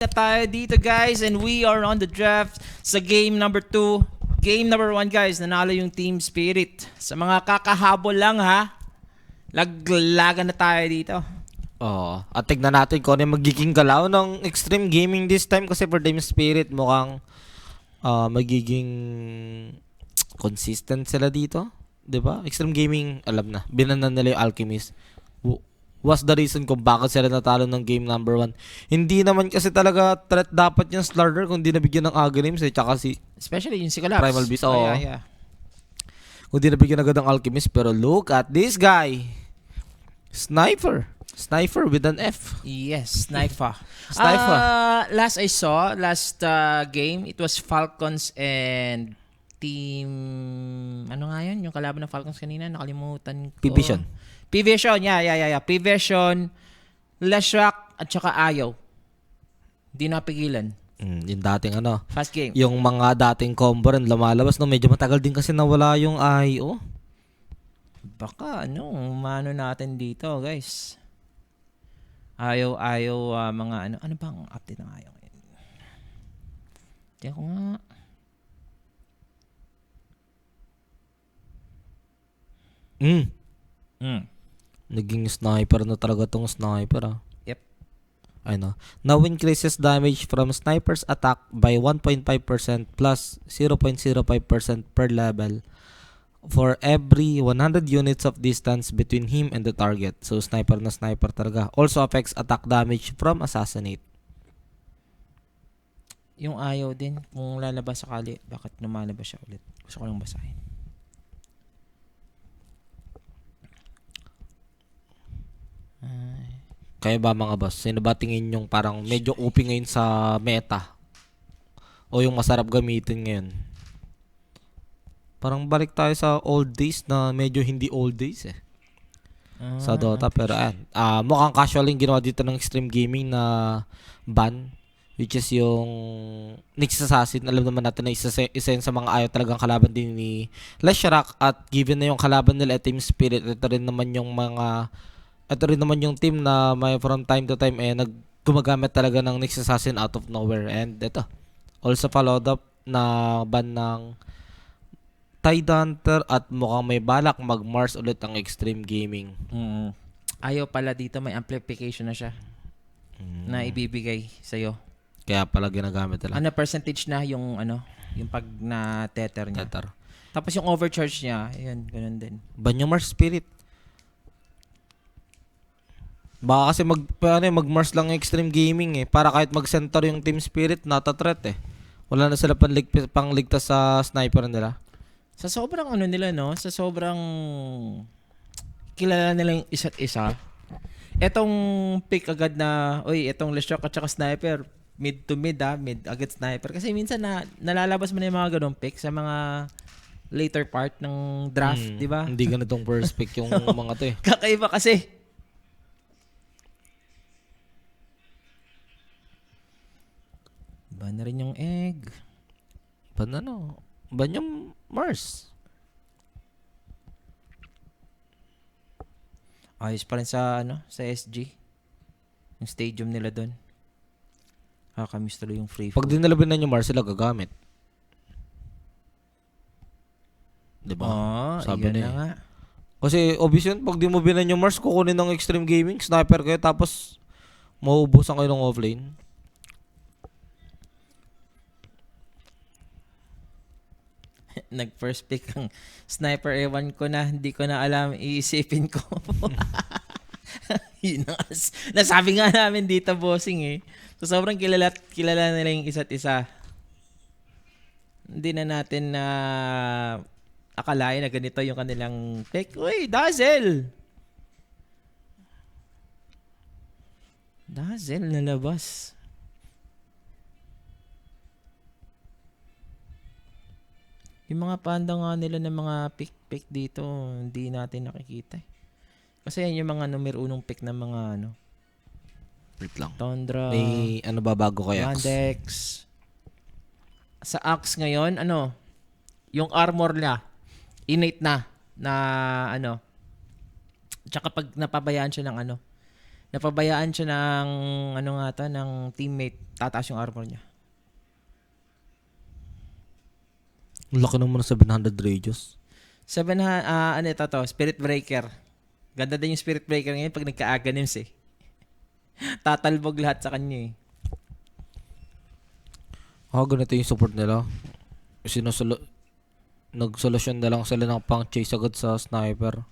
Na tayo dito guys and we are on the draft sa game number 2. Game number 1 guys, nanalo yung Team Spirit. Sa mga kakahabol lang ha, laglagan na tayo dito. Oo. At tignan natin kung ano yung magiging galaw ng Extreme Gaming this time kasi for Team Spirit mukhang magiging consistent sila dito. 'Di ba? Extreme Gaming, alam na. Binanan nila yung Alchemist. What's the reason kung bakit sila natalo ng game number 1? Hindi naman kasi talaga threat dapat yung Slaughter kung di nabigyan ng Aghanim tsaka si Especially yung si Collapse. Primal Beast. Oh, Oo. yeah. Kung di nabigyan agad ng Alchemist. Pero look at this guy. Sniper with an F. Yes, Sniper. Sniper. Last I saw, game, it was Falcons and Team... Ano nga yun? Yung kalaban ng Falcons kanina, nakalimutan ko. P-Vision. P-Vision, yeah. P-Vision, Leshrac, at saka Ayaw. Hindi napigilan. Yung dating ano. Fast game. Yung mga dating combo rin lumalabas. No? Medyo matagal din kasi nawala yung IO. Baka, umano natin dito, guys. Ayaw, mga ano. Ano bang update ng Ayaw ngayon? Tiyan ko nga. Naging sniper na talaga tong sniper Yep. I know. Now increases damage from sniper's attack by 1.5% plus 0.05% per level for every 100 units of distance between him and the target. So sniper na sniper talaga. Also affects attack damage from assassinate. Yung Ayaw din, kung lalabas sakali, bakit lumalabas siya ulit? Gusto ko lang basahin. Kaya ba mga boss, sino ba tingin yung parang medyo OP ngayon sa meta? O yung masarap gamitin ngayon? Parang balik tayo sa old days na medyo hindi old days sa Dota. Pero mukhang casual yung ginawa dito ng Extreme Gaming na ban. Which is yung Nyx Assassin. Alam naman natin na isa yun sa mga ayaw talagang kalaban din ni Leshrac. At given na yung kalaban nila Team Spirit, ito rin naman yung team na may from time to time gumagamit talaga ng Nyx Assassin out of nowhere. And ito, also followed up na ban ng Tidehunter at mukhang may balak mag-Mars ulit ang Extreme Gaming. Ayaw pala dito, may amplification na siya na ibibigay sa'yo. Kaya pala ginagamit nila. Ano percentage na yung pag na tether niya. Tether. Tapos yung overcharge niya, ayun, ganun din. Ban yung Mars Spirit. Baka kasi mag-Mars lang yung Extreme Gaming para kahit mag-center yung Team Spirit, nata-threat Wala na sila pangligtas sa sniper nila. Sa sobrang nila, sa sobrang kilala nila yung isa't isa, etong pick agad na, etong Leshrac at saka sniper, mid to mid mid agad sniper. Kasi minsan nalalabas mo na yung mga ganong pick sa mga later part ng draft, di ba? Hindi ganitong first pick yung mga to Kakaiba kasi. Ban na rin yung egg. Ban yung Mars. Ayos pa rin sa SG. Yung stadium nila doon. Kakamiss tuloy yung free Pag food. dinalaban yung Mars, sila gagamit. Diba? Sabi yun na na nga. Kasi obvious yun, pag di mo binan yung Mars, kukunin ng Extreme Gaming, sniper kayo, tapos mauubusan kayo ng offlane. Nag-first pick ang sniper. Ewan ko na, hindi ko na alam. Iisipin ko. Yun na, nasabi nga namin dito, bossing So, sobrang kilala nila yung isa't isa. Hindi na natin na akalain na ganito yung kanilang pick. Uy, Dazzle! Dazzle nalabas. Yung mga panda nga nila ng mga pick dito, hindi natin nakikita Kasi yan yung mga numero unong pick ng mga Wait lang. Tundra. May ba bago kay Axe? Yandex. Sa Axe ngayon, yung armor niya, innate na tsaka pag napabayaan siya ng ng teammate, tataas yung armor niya. Laki naman ng 700 radius. Ano ito to? Spirit Breaker. Ganda din yung Spirit Breaker ngayon pag nagka-Aghanims eh. Tatalbog lahat sa kanya eh. Ganito yung support nila. Nagsolusyon na lang sila ng pang chase agad sa sniper.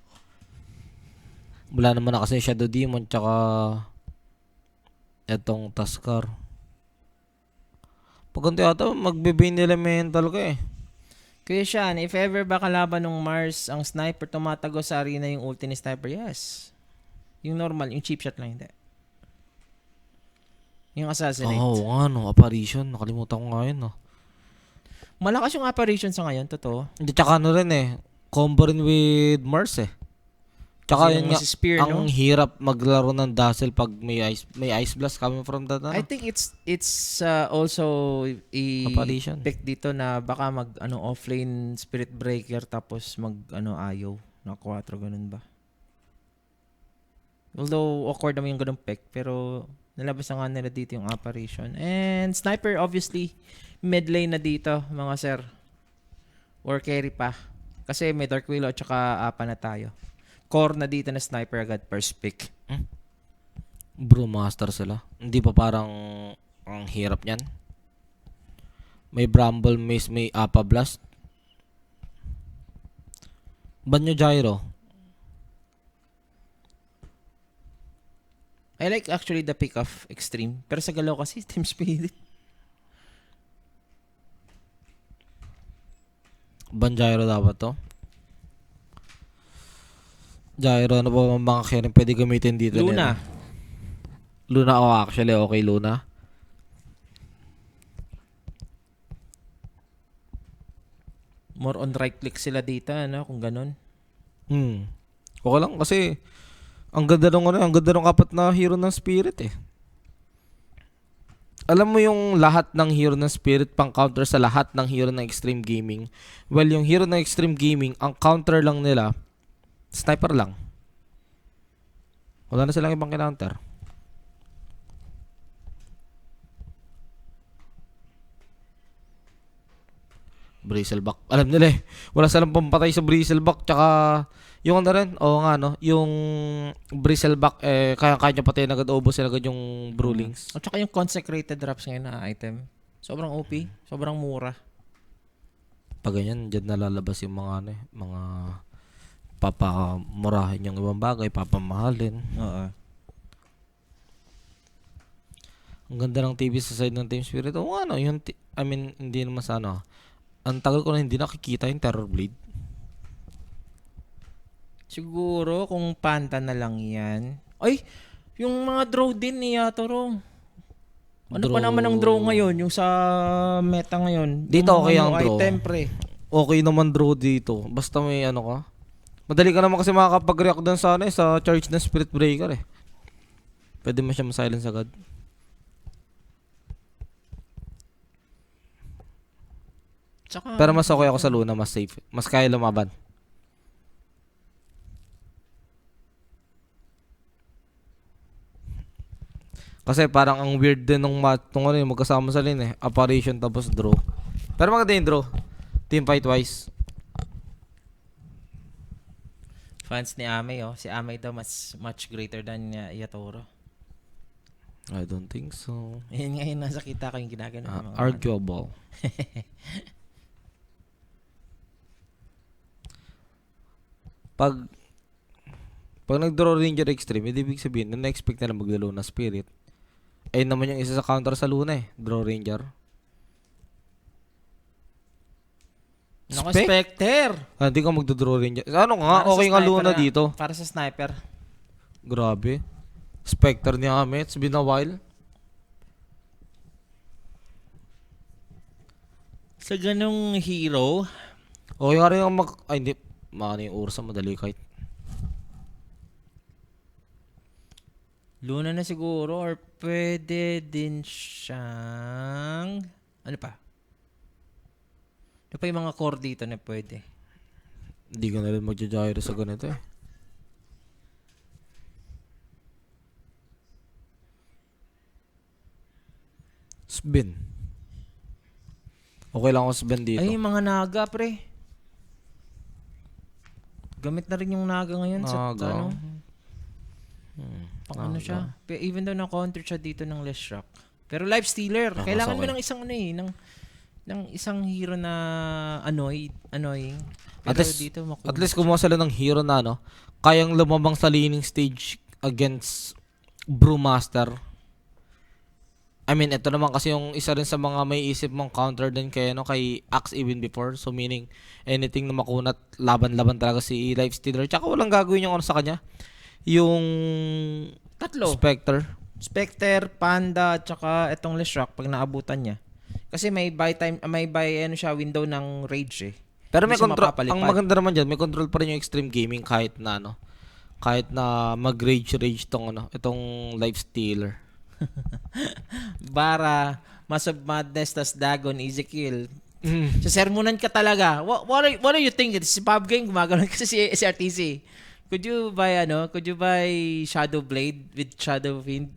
Wala naman na kasi Shadow Demon tsaka etong Tuskar. Pag ganito yata, magbibigay elemental ka eh. Kuya Sean, if ever ba kalaban ng Mars ang sniper tumatago sa arena yung ulti ni sniper? Yes. Yung normal, yung cheap shot lang hindi. Yung assassinate. Apparition. Nakalimutan ko nga yun, no. Malakas yung apparition sa ngayon, totoo. Hindi, tsaka ano rin eh. Combo rin with Mars eh. Tsaka Kasi yun yung nga, spear, ang hirap maglaro ng Dazzle pag may ice blast coming from that. I think it's also Apparition. pick dito na baka mag offlane Spirit Breaker tapos mag ayaw na 4 ganun ba. Although awkward naman yung ganung pick pero nalabas na nga nila dito yung apparition. And sniper obviously mid lane na dito mga sir. Or carry pa. Kasi may Dark Willow at saka apa na tayo. Core na dito na sniper agad first pick. Brewmaster sila. Hindi pa parang ang hirap niyan. May Bramble Mace, may Apa Blast. Banyo Gyro. I like actually the pick of Extreme. Pero sa galaw kasi Team Spirit. Gyro dapat to. Gyro, ano ba mga kairin pwede gamitin dito? Luna. Luna, actually okay Luna. More on right click sila dito, kung ganun. Okay lang kasi ang ganda ng kapat na hero ng Spirit eh. Alam mo yung lahat ng hero ng Spirit pang counter sa lahat ng hero ng Extreme Gaming. Well, yung hero ng Extreme Gaming, ang counter lang nila sniper lang. Wala na silang ibang counter. Bristleback. Alam nila eh. Wala silang pampatay sa Bristleback. Tsaka, yung ano rin, yung Bristleback, kaya-kaya patay na agad, ubos sila agad yung Brewlings. At saka yung consecrated drops ngayon na item. Sobrang OP. Sobrang mura. Pag ganyan, dyan nalalabas yung mga, mga papamurahin yung ibang bagay, papamahalin. Oo. Ang ganda ng TV sa side ng Team Spirit. Hindi naman sa ang tagal ko na hindi nakikita yung Terror Blade. Siguro kung panta na lang yan. Ay, yung mga draw din ni Yatoro. Ano pa naman ang draw ngayon? Yung sa meta ngayon. Dito yung okay ang draw. Item, pre. Okay naman draw dito. Basta may ka. Madali ka naman kasi makakapag-react dun sa charge ng Spirit Breaker eh. Pwede mo siya ma-silence agad. Tsaka, pero mas okay ako sa Luna, mas safe. Mas kaya lumaban. Kasi parang ang weird din nung magkasama sa lane eh. Apparition tapos draw. Pero maganda yung draw. Team fight wise. fans ni Amay, si Amay daw much greater than Yatoro. I don't think so. Yan nga yung nasa kita ko yung ginagano. Arguable. Pag nag-draw Ranger Extreme, ibig sabihin, na-expect na maglalo na Spirit. Ayun naman yung isa sa counter sa Luna eh. Draw Ranger. Nako, Specter! Hindi ka magdo-draw Ranger. Ano nga? Para Okay nga Luna dito. Para sa sniper. Grabe. Specter ni Amit. It's been a while. Sa ganong hero, Okay nga rin ang hindi. Maano yung Ursa, madali kahit. Luna na siguro or pwede din siyang ano pa? Ano pa yung mga core dito na pwede? Hindi ka na rin magja-gyro sa ganito eh. Spin. Okay lang ako spin dito. Ay, yung mga naga, pre. Gamit na rin yung naga ngayon sa Naga. ano. Pang ano Naga. siya. Even though na-counter siya dito ng Leshrac. Pero life stealer. Ah, Kailangan mo okay. ng isang ano eh. Ng isang hero na annoying. At Pero least- dito At least kumuha sila ng hero na ano, kayang lumabang sa laning stage against Brewmaster. I mean, ito naman kasi yung isa rin sa mga may isip mong counter din kay, ano, kay Axe even before. So meaning, anything na makunat, laban-laban talaga si Lifestealer. Tsaka walang gagawin yung ano sa kanya. Yung tatlo. Spectre, Panda, at saka itong Leshrac pag naabutan niya. Kasi may buy siya window ng rage eh. Pero may Hindi siya control, mapapalipad. ang maganda naman dyan, may control pa rin yung extreme gaming kahit na ano, kahit na mag-rage tong ano, itong Lifestealer. Bara, Mass of Madness, tas Dagon, easy kill. Sa sermonan ka talaga. What are you thinking? Si Pub Game gumagano kasi si RTC. Could you buy Shadow Blade with Shadow Fiend?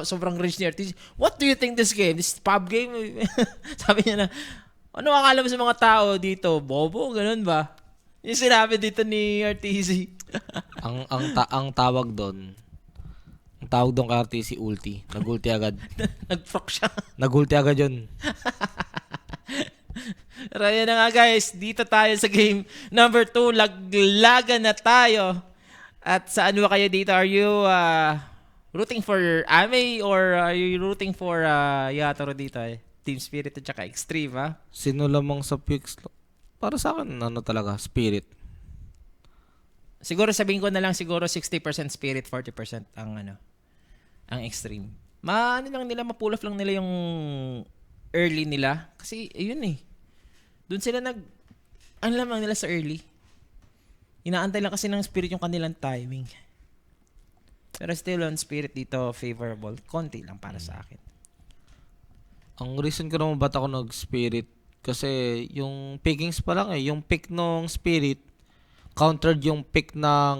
Sobrang rich ni RTC. What do you think this game? This Pub Game? Sabi niya na, ano akala mo sa mga tao dito? Bobo, ganun ba? Yung sinabi dito ni RTC. ang tawag doon kay RTC ulti. Nag-ulti agad. Nag-proc siya. Nag-ulti agad yun. Pero yan na nga guys, dito tayo sa game number 2. Laglagan na tayo. At saan ba kayo dito? Are you rooting for Ame or are you rooting for Yatoro dito eh? Team Spirit at saka Extreme ha? Sino lamang sa picks? Para sa akin, ano talaga, Spirit. Siguro sabihin ko na lang siguro 60% Spirit, 40% ang Extreme. Lang nila, mapull off lang nila yung early nila. Kasi ayun eh. Doon sila ano lang nila sa early. Inaantay lang kasi ng Spirit yung kanilang timing. Pero still on Spirit dito favorable. Konti lang para sa akin. Ang reason ko naman ba't ako nag-Spirit, kasi yung pickings pa lang eh. Yung pick ng Spirit, countered yung pick ng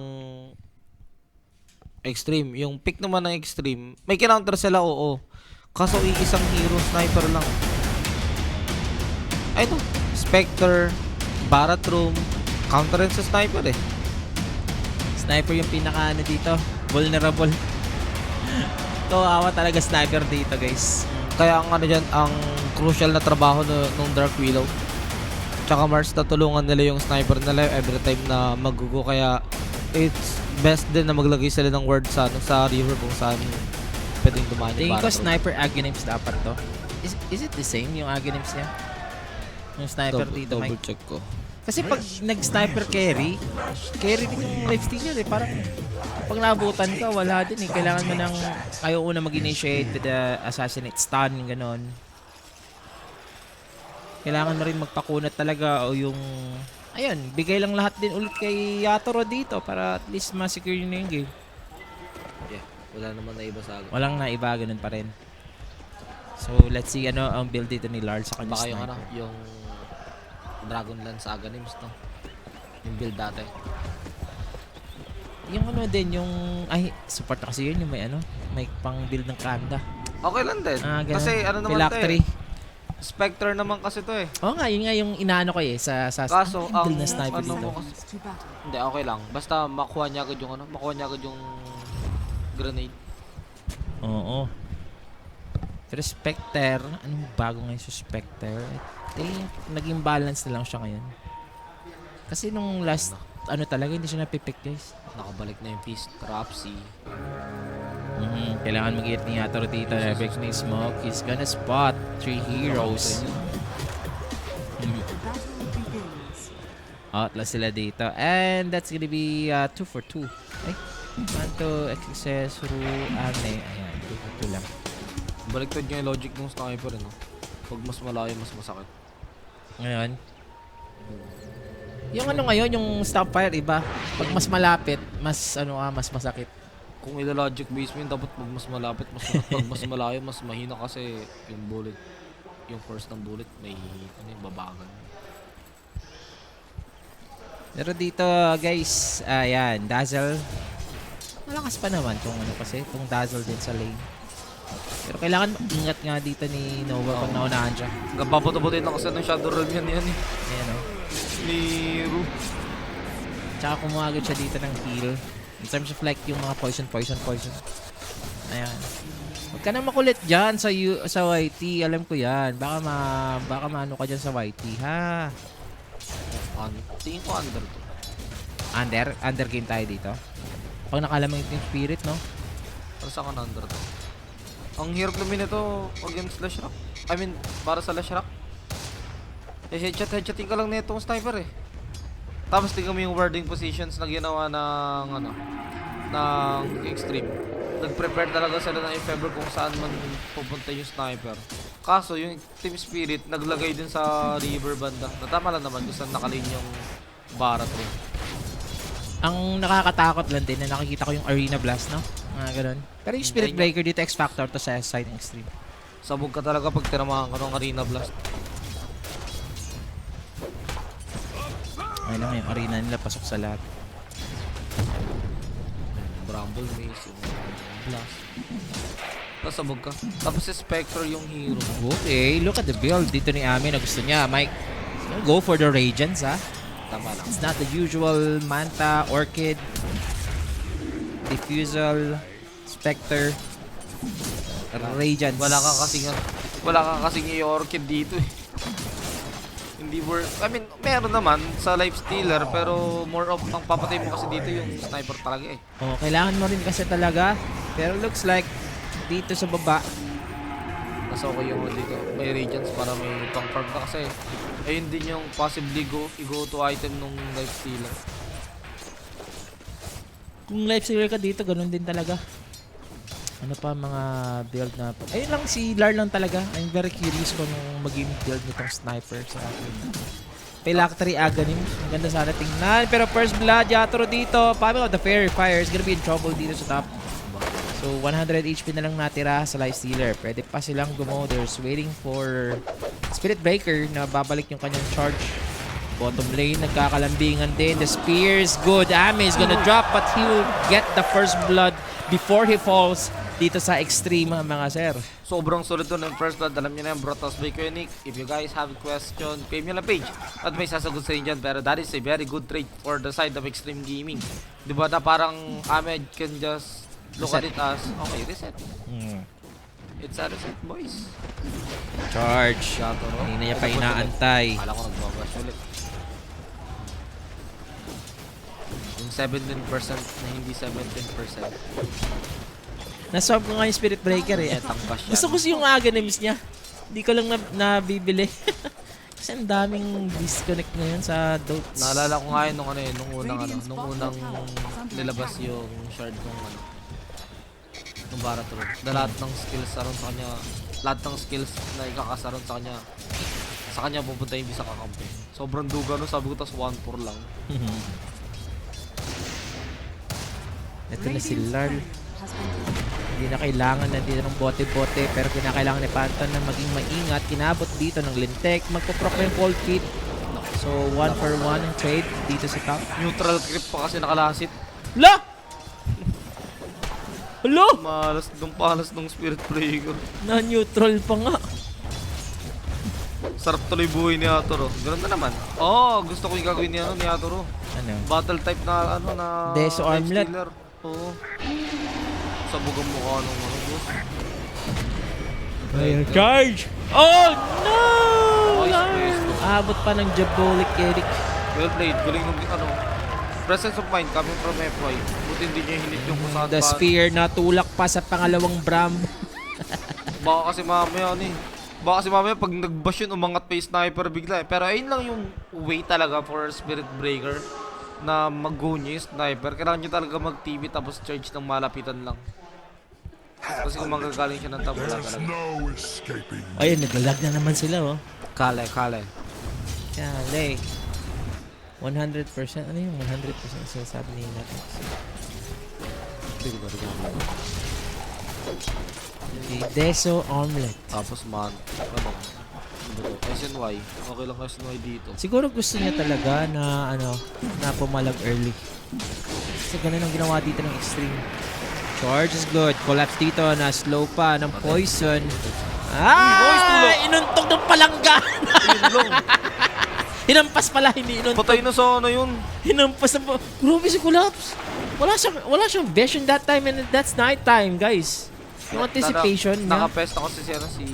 Extreme. Yung pick naman ng Extreme, may kinounter sila, oo. Kaso isang hero, sniper lang. Ay no, Spectre, Baratroom, counter rin sa sniper eh. Sniper yung pinaka dito. Vulnerable. Awa talaga sniper dito guys. Kaya ang ano dyan, ang crucial na trabaho nung Dark Willow. Tsaka Mars, natulungan nila yung sniper nila every time na magugo. Kaya it's best din na maglagay sila ng word sa river kung saan pwedeng dumaan yung Tingin ko Baratroom. sniper Aghanim's dapat to. Is it the same yung Aghanim's niya? Yung sniper dito Double Mike? check ko. Kasi pag nag-sniper carry din yung lifestealer eh. Parang pag naabutan ka, wala din eh. Kailangan mo ng, ayaw una mag-initiate with the assassinate stun, gano'n. Kailangan mo rin magpakunat talaga o yung, ayun, bigay lang lahat din ulit kay Yatoro dito para at least ma-secure yun na yung game. Yeah, wala naman na iba sa akin. Walang naiba, ganun pa rin. So, let's see ang build dito ni Lars sa kanya Baka yung sniper. yung Dragonlance Aghanims, no? Yung build dati. Yung din, yung, support kasi yun, yung may pang build ng Kanda. Okay lang din. Ganun. Kasi ano naman Phylactery. to eh. Spectre naman kasi to eh. Oo nga, yun nga yung inaano ko eh sa Kaso, ang build ang na sniper ano dito. mo kasi, hindi, okay lang. Basta makuha niya agad yung grenade. Oo. Pero Spectre, anong bago ngayon sa Spectre? I think naging balance na lang siya ngayon. Kasi nung last, talaga, hindi siya napipick guys. Nakabalik na yung Feast, Cropsy. Kailangan mag-hit ni Yatoro dito. Epic ni Smoke. He's gonna spot 3 heroes. Outlaw sila dito. And that's gonna be 2 for 2. Ay, Manto, XXS, Ru, Ame. Ayan, 2 for 2 lang. Baliktad niya yung logic ng sniper, no? Pag mas malayo, mas masakit. Ngayon. Yung ngayon, yung stop fire, iba. Pag mas malapit, mas mas masakit. Kung ilo-logic base mo yun, dapat pag mas malapit, mas masakit. Pag mas malayo, mas mahina kasi yung bullet. Yung force ng bullet, may babagan. Pero dito, guys, ayan, Dazzle. Malakas pa naman tong kasi, tong Dazzle din sa lane. Pero kailangan ingat nga dito ni Nova pag naunahan siya. Nagpapato-butin na kasi ng Shadow Realm yan eh. Ayan o. Ni Ru. Tsaka kumagod siya dito ng heal. In terms of like yung mga poison. Ayan. Huwag ka na makulit dyan sa YT. Alam ko yan. Baka maano ka dyan sa YT, ha? Tingin ko under to. Under game tayo dito. Pag nakalamang yung spirit, no? Para sa akin under to. Ang hirap namin ito against Lashrock. I mean, para sa Lashrock. Headshoting ka lang nitong sniper eh. Tapos tingnan mo yung warding positions na ginawa ng ng extreme. Nag-prepare talaga sila ng if ever kung saan man pupunta yung sniper. Kaso yung team spirit naglagay din sa river banda. Natama lang naman kung saan nakalin yung barat rin. Ang nakakatakot lang din na nakikita ko yung arena blast, no? Ganun. Pero yung spirit breaker dito, X Factor to sa side ng extreme. Sabog ka talaga pag tinamahan ka ng arena blast. Ay lang yung arena nila, pasok sa lahat. Bramble Maze, blast. Tapos sabog ka. Tapos si Spectre yung hero. Okay, look at the build dito ni Ami na gusto niya. Mike, go for the Radiance, ha? Tama lang. It's not the usual Manta, Orchid, Diffusal, Spectre, Radiance. Wala ka kasing i-orchid dito eh. Hindi I mean, meron naman sa life stealer pero more of ang papatay mo kasi dito yung sniper talaga eh. Oh, kailangan mo rin kasi talaga. Pero looks like dito sa baba, Mas okay yung dito. May Radiance para may pang-farm ka kasi ayun din yung possibly i-go to item nung life stealer. kung life stealer ka dito, ganun din talaga. Ano pa mga build na... Ayun lang, si Lar lang talaga. I'm very curious kung maging build nitong sniper sa akin. Phylactery Aghanim. Ang ganda sana tingnan. Pero first blood, Yatoro dito. Paano the Fairy Fire is gonna be in trouble dito sa top. So 100 HP na lang natira sa Lifestealer. Pwede pa silang gumo-there's waiting for Spirit Breaker na babalik yung kanyang charge. Bottom lane, nagkakalambingan din. The spears, good. Ami is gonna drop but he will get the first blood before he falls dito sa extreme mga sir. Sobrang solid doon ng first blood. Alam niyo na yung Brotos by Koenig. If you guys have a question, pay me lang page. At may sasagot sa inyo dyan. Pero that is a very good trade for the side of Extreme Gaming. Diba na parang Ahmed can just look at it as, okay, reset. It's a reset, boys. Charge. Yatoro. Hindi na niya pa inaantay. Akala ko nagbabash ulit. Yung 17% na hindi 17%. Nasolve ko nga yung Spirit Breaker eh. Etang bash yan. Gusto ko yung Aghanims niya. Hindi ko lang nabibili. Kasi ang daming disconnect ngayon sa Dotes. Naalala ko nga yun nung unang nilabas yung shard nung Baratron. Na lahat ng skills around sa kanya, lahat ng skills na ikakasaron sa kanya pupunta yung bisa kakampi. Sobrang duga no, sabi ko tas 1-4 lang. Ito na si Larl. Hindi na kailangan na dito ng bote-bote pero kinakailangan ni Panton na maging maingat. Kinabot dito ng Lintek. Magpo-proc yung cold feet. So 1 for 1 ang trade dito sa top. Neutral creep pa kasi nakalasit. La! Hello! Palas nung Spirit Breaker. Na-neutral pa nga. Sarap tuloy buhay ni Yatoro. Ganun na naman. Oh, gusto ko yung gagawin ni Yatoro. Ano? Battle type na Deso Armlet. Oo. Sabog ang mukha nung boss. Ayan, charge! Oh, no! Nice. Abot pa ng Diabolic Eric. Well played. Galing nung presence of mind coming from FY. Buti hindi niya hinit yung kung saan The spear natulak pa sa pangalawang Bram. Baka kasi mamaya pag nag-bash yun, umangat pa yung sniper bigla eh. Pero ayun lang yung way talaga for Spirit Breaker na mag-go niya yung sniper. Kailangan niya talaga mag-TV tapos charge ng malapitan lang. Kasi kung magagaling siya ng tabula talaga. Ayun, naglalag na naman sila, oh. Kale. Kale. 100%. Ano yung 100% sinasabi ni natin? Okay, Deso Omelette. Tapos SNY. Okay lang SNY dito. Siguro gusto niya talaga na pumalag early. Kasi ganun ang ginawa dito ng extreme. Charge is good. Collapse dito na slow pa ng poison. boys, tulog. Inuntog ng palangga. Yun lang. Hinampas pala, hindi inuntog. Patay na sana yun. Hinampas na po. Grabe si Collapse. Wala siyang vision that time and that's night time, guys. Yung anticipation niya. Nakapesta kasi si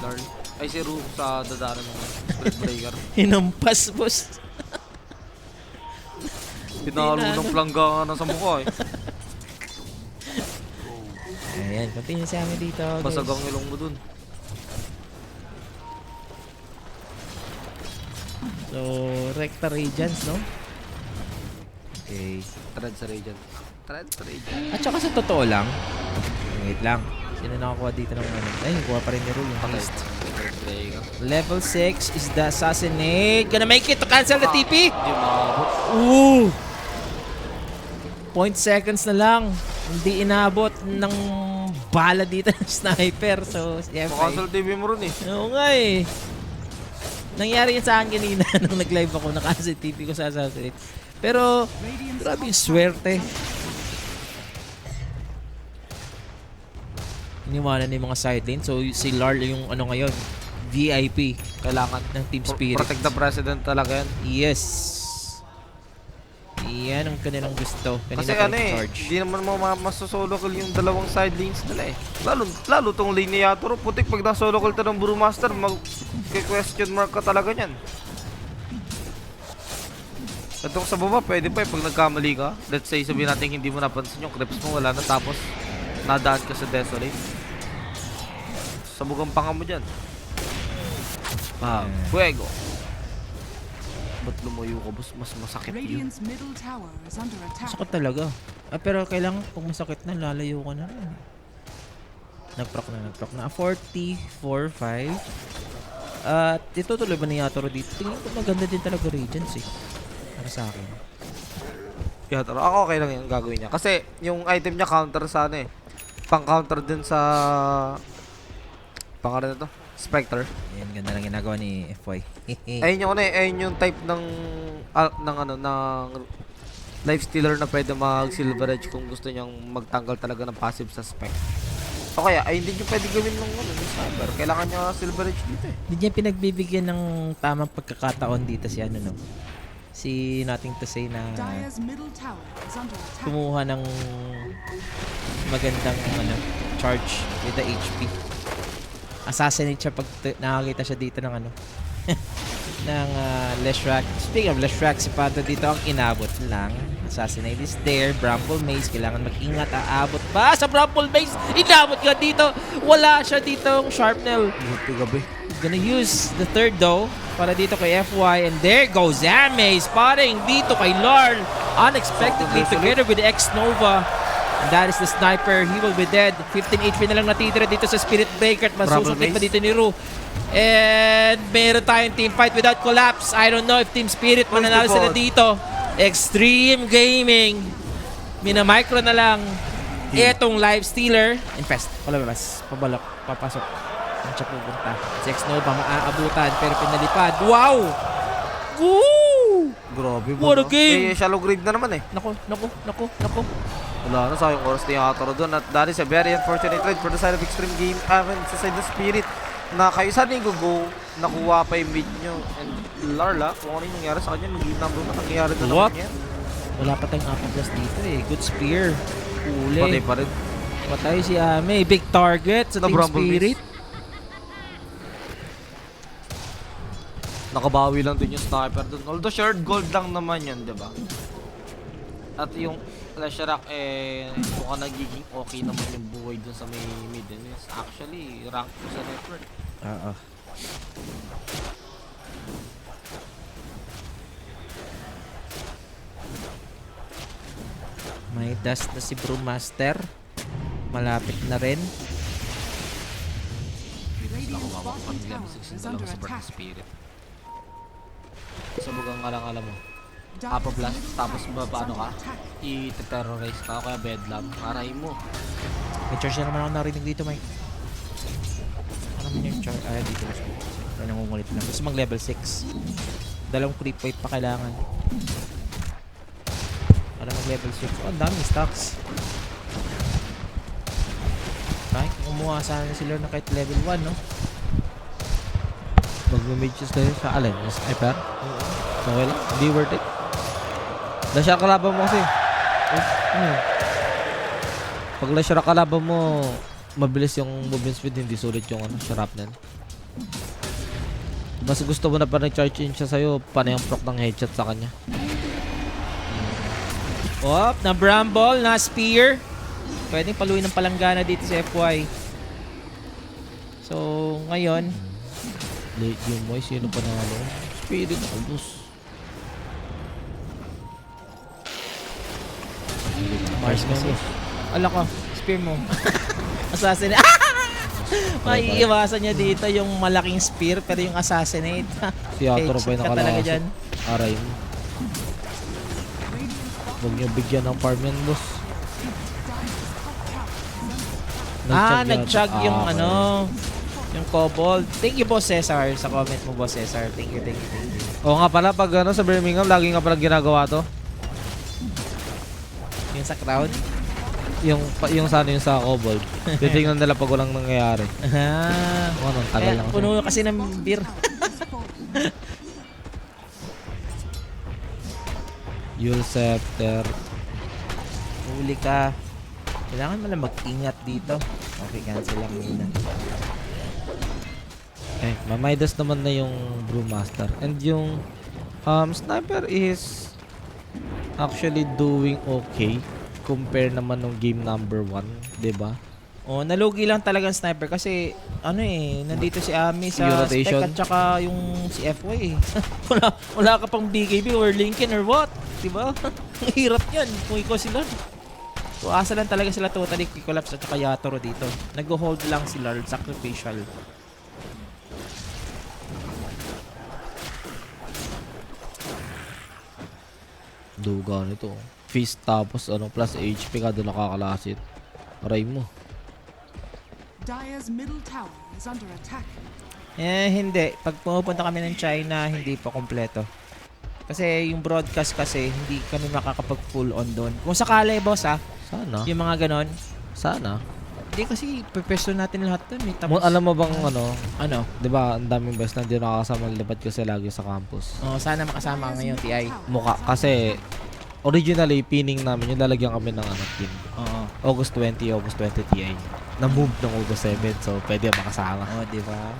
Larl. Ay, si Ru sa dadaanan ng Spirit Breaker. Hinampas, boss. Pinalo ng plangga na sa mukha eh. Ayan, continue sa amin dito, guys. Basag ang ilong mo dun. So, Recta Radiance, no? Okay. Tread sa Radiant. Tread sa Radiant. At saka sa totoo lang, wait lang. Sino nakakuha dito ng ano? Ay, kuha pa rin ni Ru yung Patay. haste. Spirit Breaker. Level 6 is the assassinate. Gonna make it to cancel the TP. Hindi maabot. Ooh! 0.seconds na lang. Hindi inabot ng bala dito ng sniper. So, siyempre. Makancel TV mo rin eh. Oo nga eh. Nangyari yan sa akin kanina nung nag-live ako. Naka-cancel TP ko sa assassinate. Pero, grabe yung swerte. Iniwanan na yung mga side lane. So, si Larl yung ano ngayon, VIP Kailangan. ng Team Spirit. Protect the president talaga yan. Yes. Yan ang kanilang gusto. Kanina Kasi pa ano eh, nag-charge. hindi naman mo masosolo kill yung dalawang side lanes nila eh. Lalo tong lane ni Yatoro, putik pag na-solo kill to ng Brewmaster, mag-question mark ka talaga niyan. Ito sa baba, pwede pa eh, pag nagkamali ka, let's say sabihin natin hindi mo napansin yung creeps mo, wala na, tapos nadaan ka sa Desolate. Sabog ang panga mo dyan. Fuego. Ba't lumayo ka, boss? Mas masakit yun. Radiant's middle tower is under attack. Sakit talaga. Pero kailangan pag masakit na, lalayo ka na rin. Nag-proc na. 44-5. At itutuloy ba ni Yatoro dito? Tingin ko maganda din talaga Radiance eh. Para sa akin. Yatoro, ako okay lang yung gagawin niya. Kasi yung item niya counter sa ano eh. Pang-counter din sa... Pangalan na to? Spectre. Ayan, ganda lang ginagawa ni FY. Ayun yung ano eh, ayun yung type ng life stealer na pwede mag-silver edge kung gusto niyang magtanggal talaga ng passive sa spec. O kaya, ay hindi niyo pwede gawin ng ano, ng sniper. Kailangan niya silver edge dito eh. Hindi niya pinagbibigyan ng tamang pagkakataon dito si ano no. Si Nothing to Say na Dire's middle tower is under attack. kumuha ng magandang ano, charge with the HP. Assassinate siya pag nakakita siya dito ng ano ng Leshrac. Speaking of Leshrac, si Panta dito ang inabot lang. Assassinate is there. Bramble Maze, kailangan mag-ingat. Aabot pa sa Bramble Maze. Inabot ka dito. Wala siya ditong Sharpnel. Buti gabi. Gonna use the third though para dito kay FY, and there goes Ame spotting dito kay Larl unexpectedly together with the X-Nova. And that is the sniper. He will be dead. 15 HP na lang natitira dito sa Spirit Breaker at masusungkit pa dito ni Ru. And meron tayong team fight without collapse. I don't know if Team Spirit mananalo sila dito. Extreme Gaming. Mina-micro na lang. Etong live stealer. Infest. Palabas. Pabalok. Papasok. Saan siya pupunta? Si X-Nova maaabutan pero pinalipad. Wow! Woo! Grabe ba? What a game! Eh, shallow grave na naman eh. Nako. Wala na, sayang oras ni Yatoro doon. At that is a very unfortunate trade for the side of Extreme Game. Sa side ng Spirit. Na kayo saan yung go, nakuha pa yung mid nyo. And Larla, kung ano yung nangyari sa kanya, mag-game number na nangyari na What? naman yan. Wala pa tayong upper plus dito eh. Good spear. Uli. Patay pa rin. Patay si Ame. Big target sa Na Team Bramble Spirit. Nakabawi lang din yung sniper doon. Although shared gold lang naman yan, di ba? At yung Leshrac eh mukhang nagiging okay naman yung buhay dun sa may mid. Actually, rank ko sa network. Oo. May dust na si Brewmaster. Malapit na rin. Radiant's bottom tower is under attack. Spirit. Sabog ang alang-alam mo. Upper blast, tapos paano ka? I-terrorize ka, kaya bedlam. Aray mo. May charge na naman ako narinig dito, Mike. Ano naman yung charge? Ah, dito lang siya. Ay, nangungulit lang. Gusto mag level 6. Dalawang creep weight pa kailangan. Para mag level 6. Oh, ang dami stocks. Kahit kumuha sana sila na kahit level 1, no? Mag-mages tayo sa alin? Yung sniper? Okay lang? Hindi worth it? Lash ang kalaban mo kasi. Pag lash ang kalaban mo, mabilis yung movement speed, hindi sulit yung shrapnel. Mas gusto mo na pa nag-charge in siya sa'yo, paano yung proc ng headshot sa kanya? Na bramble, na spear. Pwedeng paluin ng palanggana dito sa FY. So, ngayon, Late game boy, sino pa nalo? Spirit Albus. Mars kasi. Ala ko, spear mo. Assassinate. Maiiwasan niya dito yung malaking spear pero yung assassinate. Si Atoro pa yung Cheat ka talaga dyan. Aray mo. Huwag niyo bigyan ng farm yan, boss. Nag-chug yung okay. yung kobold. Thank you, Boss Cesar, sa comment mo, Boss Cesar. Thank you. Oo nga pala, pag sa Birmingham, lagi nga pala ginagawa to. Yung sa crowd. Yung sa sa Kobold. Titingnan nila pag walang nangyayari. Anong tagal lang. Puno kasi ng beer. Yule Scepter. Huli ka. Kailangan mo lang mag-ingat dito. Okay, cancel lang muna. Mamidas naman na yung Brewmaster. And yung Sniper is actually doing okay compare naman nung game number 1, 'di ba? Nalugi lang talagang Sniper kasi nandito si Ami sa spec at saka yung si FY wala ka pang BKB or Lincoln or what, 'di ba? Ang hirap 'yan kung ikaw sila. So asa lang talaga sila totally collapse at saka Yatoro dito. Nag-hold lang sila, sacrificial. Duga nito. Feast tapos plus HP kada nakakalasit. Aray mo. Dire's middle tower is under attack. Hindi. Pag pumupunta kami ng China, hindi pa kompleto. Kasi yung broadcast kasi, hindi kami makakapag full on doon. Kung sakali, boss Sana. yung mga ganon. Sana. Hindi kasi, pepesto natin lahat doon. Alam mo bang Ano? 'di ba, ang daming best na hindi nakakasama lipat kasi lagi sa campus. Sana makasama ngayon, TI. Mukha kasi originally pining namin yung lalagyan kami ng pin. Oo. August 20 TI. Na-move ng August 7 so pwede makasama. Di ba?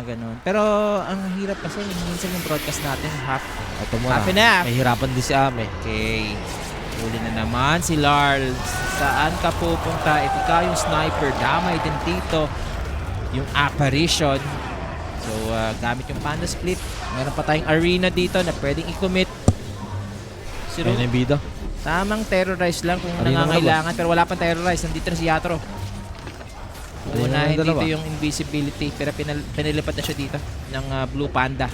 Ganon. Pero, ang hirap kasi, minsan yung broadcast natin, half and half. May hirapan din si Ame. Okay. Huli na naman si Larl. Saan ka pupunta? If ikaw yung sniper, damay din dito yung apparition. So, gamit yung panda split. Meron pa tayong arena dito na pwedeng i-commit. Si Ru, Ayun yung bida. tamang terrorize lang kung Arena nangangailangan. Pero wala pang terrorize. Nandito na si Yatoro. Arena Unahin na dalawa. dito yung invisibility. Pero pinilipat na siya dito ng blue panda.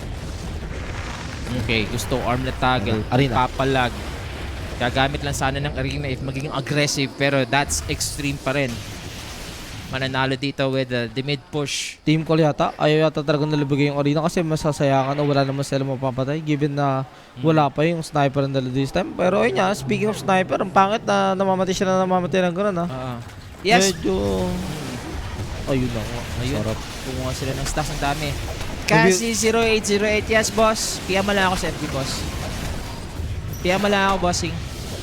Okay, gusto armlet toggle. Arena. Papalag. Gagamit lang sana ng arena if magiging aggressive, pero that's extreme pa rin. Mananalo dito with the mid push. Team call yata. Ayaw yata talaga nalibigay yung arena kasi masasayakan o wala naman sila mapapatay given na wala pa yung sniper na this time. Pero ayun nga, speaking of sniper, ang pangit na namamatay siya na namamatay ng gano'n Yes. Medyo... Ayun na nga. Ayun. Sarap. Kumuha sila ng stacks, ang dami. Kasi 0808, yes boss. PM mo lang ako sa FB boss. PM mo lang ako, bossing.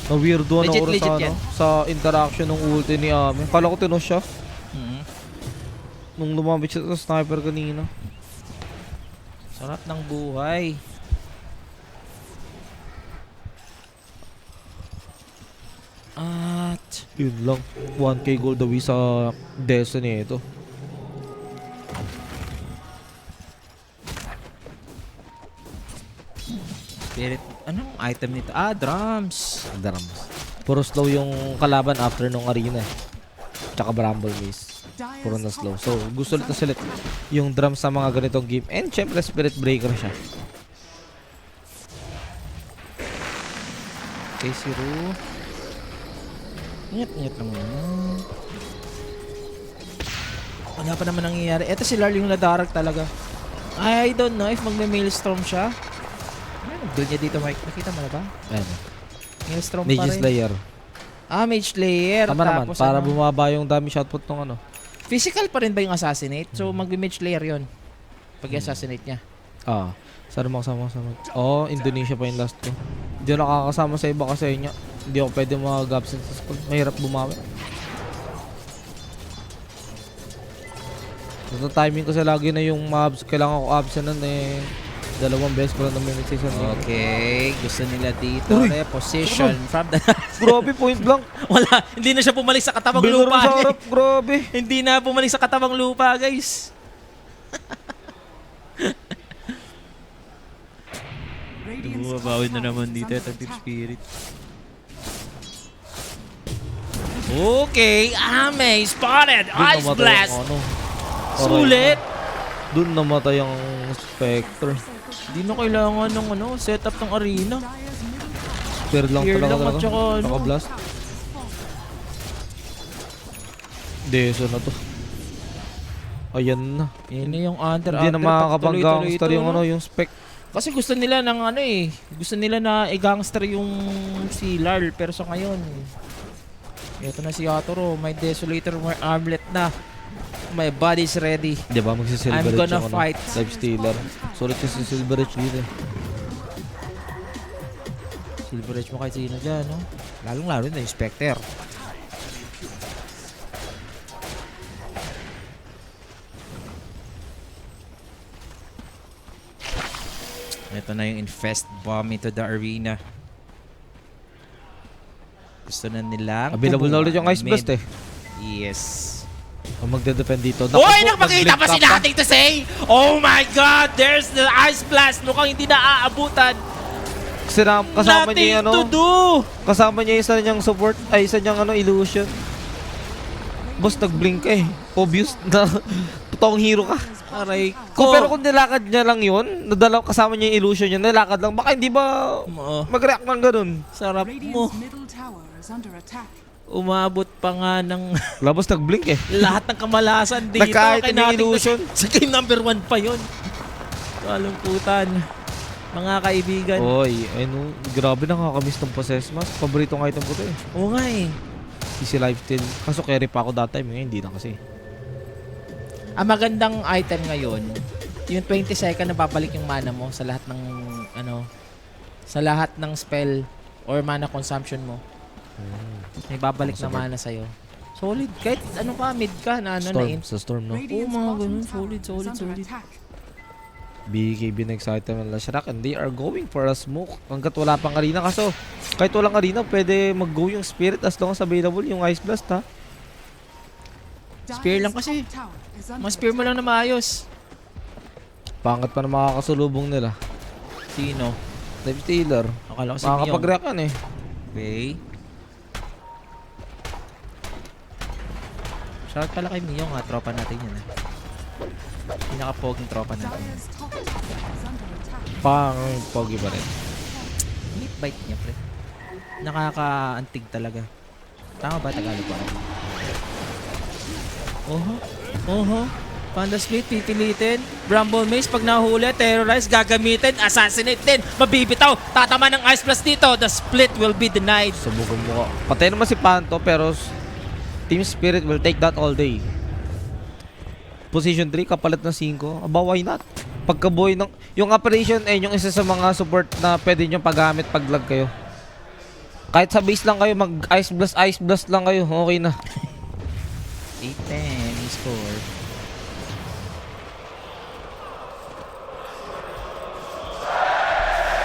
Na-weirdo na oras Legit yan. sa interaction ng ulti ni Ame. Kala ko tinos siya. Nung lumabit siya sa sniper kanina. Sarap ng buhay. At Yun lang. 1k gold away sa Destiny ito. spirit, anong item nito? Drums. Drums. Puro slow yung kalaban after nung arena. Tsaka Bramble Maze. Puro na slow. So, gusto ulit na select yung drums sa mga ganitong game. And syempre, Spirit Breaker siya. Okay, si Ru. Ingat lang muna. Wala pa naman nangyayari. Eto si Larl yung nadarag talaga. I don't know if magme-maelstrom siya. Doon niya dito, Mike. Nakita mo na ba? Ayan. Maelstrom pa Mage rin. Slayer. Mage Slayer. Tama naman. Tapos Para bumaba yung damage output ng Physical pa rin ba yung assassinate? So, mag-mage layer yun. Pag-assassinate niya. Sana makasama. Indonesia pa yung last ko. Hindi ako nakakasama sa iba kasi yun nga. Hindi ako pwede mag-absent sa school. Mahirap bumawi. Sa timing kasi lagi na yung kailangan ko absent nun 2 beses ko lang naman nag-season. Okay, gusto nila dito. Uy! Reposition from the... Grabe, point blank. Wala, hindi na siya bumalik sa katabang Binuro lupa. sa harap, grabe. Hindi na bumalik sa katabang lupa, guys. Radiant's Bumabawin na top naman tower dito is itong under Team attack. Spirit. Okay, Ame spotted. Ice Blast. Sulit. Doon namatay ang Spectre. Hindi na kailangan ng setup ng arena. Dire's middle tower Spear lang Spear talaga. lang at saka Naka-blast. Deso na to. Ayan na. Yan na yung under. Hindi na makakapag-gangster yung no? yung Spec. Kasi gusto nila ng gusto nila na i-gangster yung si Larl, pero sa ngayon ito na si Yatoro, may Desolator, may Armlet na. My body's ready. Di ba magsisilver I'm gonna yung fight. Life Stealer. Sulit kasi si Silver Edge dito. Silver Edge mo kahit sino dyan, no? Lalong-lalo na yung Spectre. Ito na yung Infest Bomb into the arena. Gusto na nila. Available na ulit yung Ice Blast Yes. Ang magde-defend dito. Uy! Nakapakita pa si Nothing to say! Oh my God! There's the Ice Blast! Mukhang hindi na aabutan. Kasama niya Nothing to yung do! kasama niya isa niyang support, isa niyang illusion. Boss, nag-blink obvious na totoong hero ka. Aray Pero kung nilakad niya lang yun, kasama niya yung illusion niya, nilakad lang, baka hindi ba mag-react ng ganun? Sarap mo. Radiant's middle tower is under attack. Umabot pa nga ng Labos nag-blink lahat ng kamalasan dito. Nagkaitin yung Nothing to illusion. say. Sa game number 1 pa yun. Kalungkutan. Mga kaibigan. Oy, grabe nakakamiss ng Possess Mask. Paboritong item ko to Oo nga Easy lifesteal. Kaso carry pa ako that time, ngayon hindi na kasi. Ang magandang item ngayon, yung 20 second na babalik yung mana mo sa lahat ng sa lahat ng spell or mana consumption mo. May babalik na mana sa'yo. Solid. Kahit mid ka na Storm, sa Storm, no? Radiant's mga bottom ganun. tower Solid, is solid, under solid. attack. BKB next item ng Lashrak and they are going for a smoke hanggat wala pang arena. Kaso kahit walang arena, pwede mag-go yung Spirit as long as available yung Ice Blast, ha? Spear lang Dire's kasi. top tower is under Mas spear mo lang na maayos. Pangat pa na makakasulubong nila. Sino? Life Stealer. Akala ko si Miyong. Makakapag-react yan Okay. Shout pala kay Miyong ha. Tropa natin yun Pinaka-poging tropa natin. Dire's top tower is under attack. Pogi pa rin. Meat bite niya, pre. Nakaka-antig talaga. Tama ba Tagalog ba? Oho. Panda Split, pipilitin. Bramble Maze, pag nahuli, terrorize, gagamitin, assassinate din. Mabibitaw, tatama ng Ice Blast dito. The split will be denied. Subukan mo ka. Patay naman si Panto pero Team Spirit will take that all day. Position 3, kapalit ng 5. Aba, why not? Pagkabuhay ng... Yung operation yung isa sa mga support na pwede nyo paggamit pag lag kayo. Kahit sa base lang kayo, mag-Ice Blast lang kayo. Okay na. 8-10, he scored.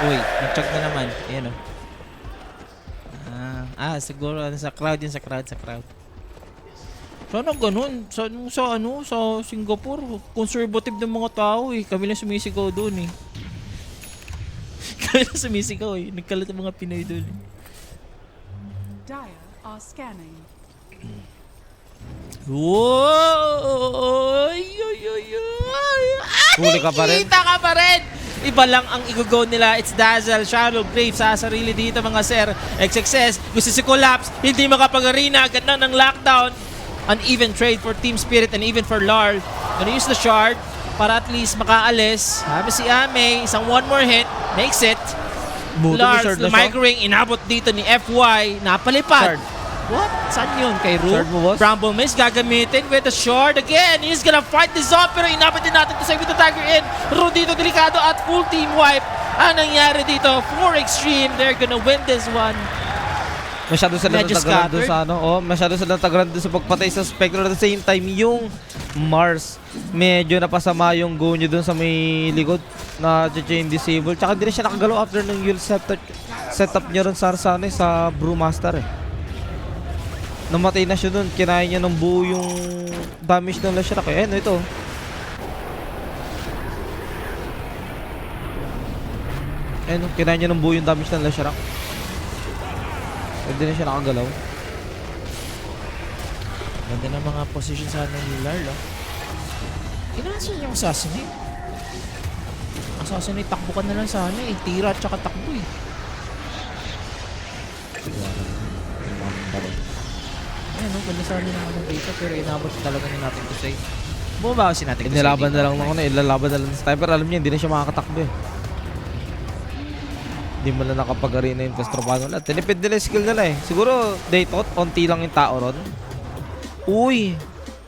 Uy, nag-chug na naman. Ayan siguro sa crowd yun, sa crowd. Sana ganun. Sa Singapore, conservative ng mga tao Kami lang sumisigaw doon Kami lang sumisigaw Nagkalat ang mga Pinoy doon Dire are scanning. Whoa! Huli ka pa rin? Kita ka pa rin! Iba lang ang i-go nila. It's Dazzle, Shadow, Grave sa sarili dito mga sir. XXS, gusto si Collapse, hindi makapag-arena. Ganda ng lockdown. Uneven trade for Team Spirit and even for Larl. Gonna use the shard para at least makaalis. Sabi si Ame, isang one more hit. Makes it. Buto mo, Larl, shard the na siya. micro-ring, inabot dito ni FY. Napalipad. Shard. What? Saan yun? Kay Ru? Shard mo, boss? Bramble Mace gagamitin with the shard again. He's gonna fight this off pero inabot din natin to save with the dagger in. Ru dito delikado at full team wipe. Ang nangyari dito for Extreme. They're gonna win this one. Masyado sila Medyo natagalan doon scattered. sa masyado sila natagalan doon sa pagpatay sa Spectre. At the same time, yung Mars, medyo napasama yung go niya doon sa may likod na chain disable. Tsaka hindi na siya nakagalaw after ng Yule setup niya ron sa Brewmaster eh. Namatay na siya doon, kinaya niya ng buo yung damage ng Leshrac eh. Ano ito? Ano, kinaya niya ng buo yung damage ng Leshrac. Hindi na siya nakagalaw. Ganda ng mga position sa ni Larl. Inasan yung assassinate. Assassinate, takbo ka na lang sana eh. Tira at saka takbo eh. Ayun, ganda sana yung mga dito pero inabot talaga na natin to say. Bumabawasin natin to say. Inilaban na lang ng ilalaban na lang ng sniper. Alam niya, hindi na siya makakatakbo eh. Hindi mo na nakapag-arena yung Castropano na. Tinipid nila yung skill nila eh. Siguro, they thought, konti lang yung tao ron. Uy!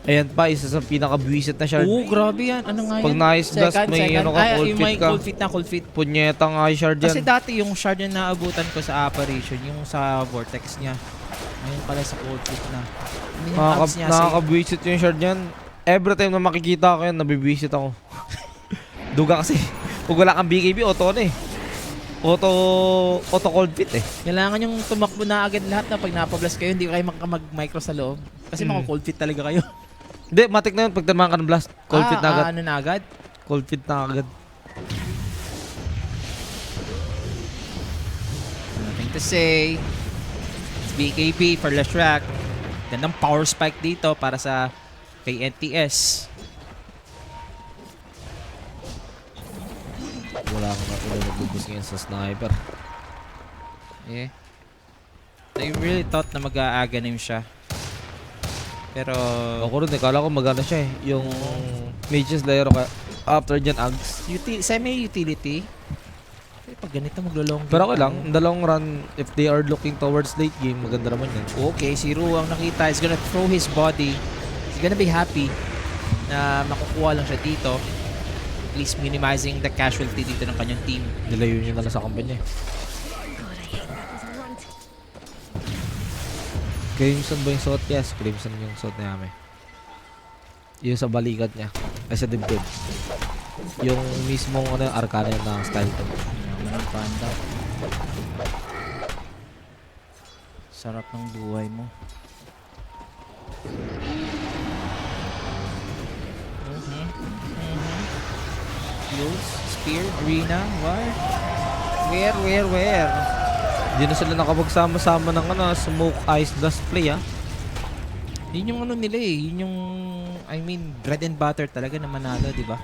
Ayan pa, isa sa pinaka-buisit na shard. Oo, grabe yan. Ano nga yan? Pag nice dust, may ano ka, cold yung fit may ka. cold fit. Punyeta nga yung shard Kasi yan. dati yung shard na naabutan ko sa apparition, yung sa vortex niya. Ngayon pala sa cold fit na. Yung abs niya, Nakaka-buisit yung shard yan. Every time na makikita ko yan, nabibisit ako. Duga kasi. Pag wala kang BKB, auto na eh. Auto cold fit eh. kailangan yung tumakbo na agad lahat na pag napablast kayo, hindi kayo mag-micro sa loob. Kasi mga cold fit talaga kayo. Hindi, matik na yun. Pag tinamaan ka ng blast, cold fit na agad. Ano na agad? Cold fit na agad. Nothing to say. It's BKB for Leshrac. Gandang power spike dito para sa kay NTS. Wala akong natuloy nagbubus ngayon sa sniper. Eh. I really thought na mag-aaganim siya. Pero Ako rin, kala ko magana siya eh. Yung Mage Slayer ka after dyan Ags. semi-utility. Pag ganito maglo-long Pero okay lang, in the long run, if they are looking towards late game, maganda naman yan. Okay, si Ru ang nakita is gonna throw his body. He's gonna be happy na makukuha lang siya dito. At least minimizing the casualty dito ng kanyang team. Nilayo niya na lang sa kampanya eh. Crimson ba yung suot? Yes, Crimson yung suot niya kami. Yung sa balikat niya. Ay sa dibdib. Yung mismong ano, Arcana yung na style ko. Ang panda. Sarap ng buhay mo. Fuse, spear, arena, war. Where? Hindi na sila nakapagsama-sama ng ano, smoke, ice, dust play ah. Yun yung ano nila eh. Yun yung, I mean, bread and butter talaga na manalo, di ba?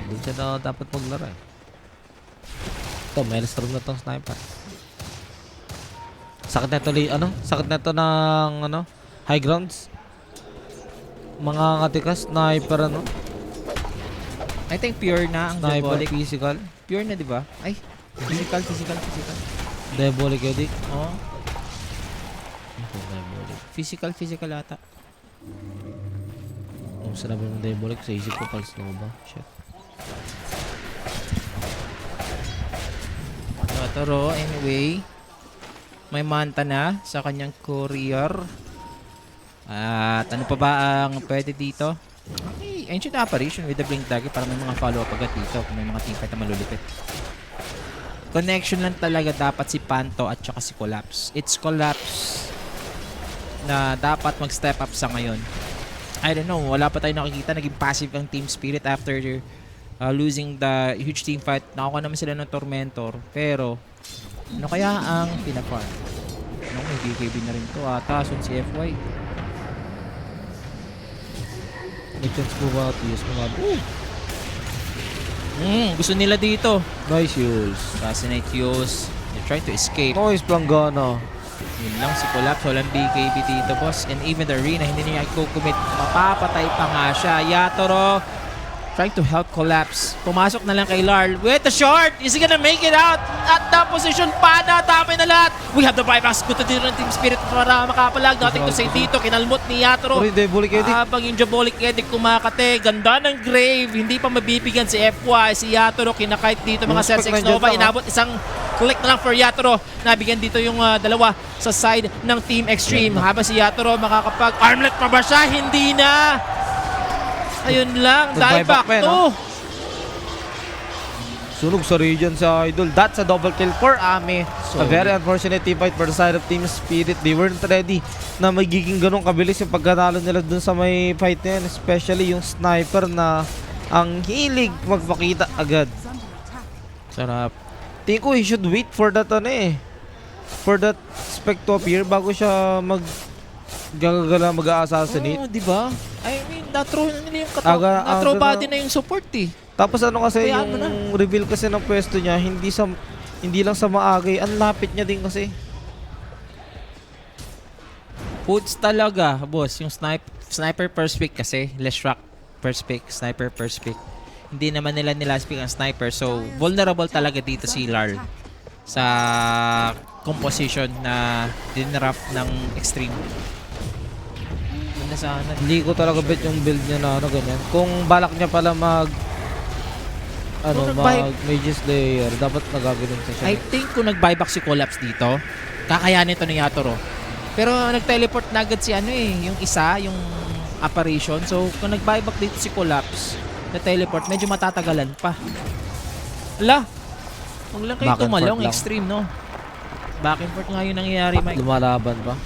Doon siya na dapat maglaro eh. Ito, maelstrom na tong sniper. Sakit na ito, sakit na ito ng ano, high grounds. Mga katikas, sniper ano. I think pure na ang Sniper Diabolic. physical. Pure na, di ba? Ay, physical. Diabolic edit. Oh, Diabolic. physical ata. Kung sinabi mo Diabolic, sa isip ko Pulse Nova. Shit. Totoro, anyway. May manta na sa kanyang courier. At ano pa ba ang pwede dito? Okay, Ancient Apparition with the Blink Dagger para may mga follow-up agad dito kung may mga teamfight na malulupit. Connection lang talaga dapat si Panto at saka si Collapse. It's Collapse na dapat mag-step up sa ngayon. I don't know, wala pa tayo nakikita. Naging passive ang Team Spirit after losing the huge team fight. Nakuha naman sila ng Tormentor. Pero, ano kaya ang pinafarm? No, may BKB na rin to ata. So, si FY. May chance po ba to use mga Gusto nila dito. nice use. Assassinate Fuse. They're trying to escape. Nice planggana. Yun lang si Collapse. Walang BKB dito, boss. And even the arena, hindi niya i-commit. Mapapatay pa nga siya. Yatoro. trying to help collapse. Pumasok na lang kay Larl with the short. Is he gonna make it out? At the position pa na, tama na lahat. We have the buybacks. Good to dito ng Team Spirit para makapalag. Nothing to say dito. Kinalmot ni Yatoro. Uy, Diabolic Edict. Habang yung Diabolic Edict kumakate. Ganda ng Grave. Hindi pa mabibigyan si FY. Si Yatoro kinakite dito mga Yung Cells spec X nandiyan Nova. lang, Inabot isang click na lang for Yatoro. Nabigyan dito yung dalawa sa side ng Team Extreme. Habang si Yatoro makakapag armlet pa ba siya? Hindi na. Ayun lang. Dive back Nag-buyback pa, to. no? Sunog sa region sa Idol. That's a double kill for Ame. A very unfortunate team fight for the side of Team Spirit. They weren't ready na magiging ganong kabilis yung pagkatalo nila dun sa may fight na yan. Especially yung sniper na ang hilig magpakita agad. Is under attack. Sarap. Tingin ko he should wait for that for that spec to appear bago siya gagala mag-assassinate. Oh, di ba? I mean, na-throw na nila yung Aga body na. na yung support eh. Tapos ano kasi Hayaan mo yung reveal kasi ng pwesto niya hindi lang sa maagay, ang lapit niya din kasi. Foods talaga, boss. Yung sniper first pick kasi. Leshrac first pick, sniper first pick. Hindi naman nila nilast pick ang sniper. So, vulnerable talaga dito si Larl sa composition na dinraft ng Extreme. Ganda sana. Hindi ko talaga bet yung build niya na ano ganyan. Kung balak niya pala mag Mage Slayer, dapat nagagawin sa siya. I think kung nag-buyback si Collapse dito, kakayanin ito ni Yatoro. Pero nag-teleport na agad si yung isa, yung apparition. So, kung nag-buyback dito si Collapse, na-teleport, medyo matatagalan pa. Ala! Huwag lang kayo Back and tumalong, forth lang. Extreme, no? Back and forth nga yung nangyayari, Mike. Lumalaban pa.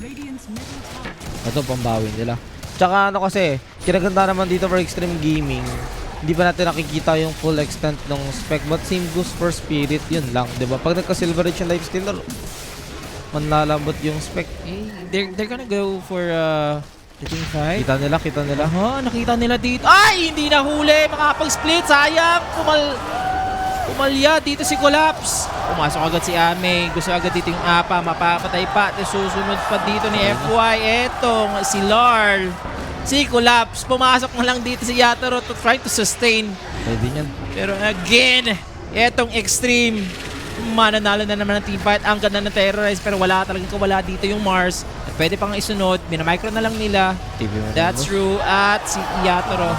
Radiant's middle tower. Ito pambawin nila. Tsaka ano kasi, kinaganda naman dito for Extreme Gaming. Hindi pa natin nakikita yung full extent ng spec, but same goes for Spirit, yun lang, 'di ba? Pag nagka-Silver Age yung lifestealer, manlalambot yung spec. Eh, they're gonna go for the team fight. Kita nila. Aha, nakita nila dito. Ay, hindi nahuli. Makapag-split. Sayang. Pumalya dito si Collapse. Pumasok agad si Ame. Gusto agad dito yung Apa. Mapapatay pa. Susunod pa dito ni FY. Etong si Larl. Si Collapse. Pumasok na lang dito si Yatoro to try to sustain. Pwede niyan. Pero again, etong Extreme. Mananalo na naman ng teamfight. Ang ganda ng Terrorize pero wala talagang kawala dito yung Mars. At pwede pang isunod. Minamicro na lang nila. TV mo That's true. At si Yatoro.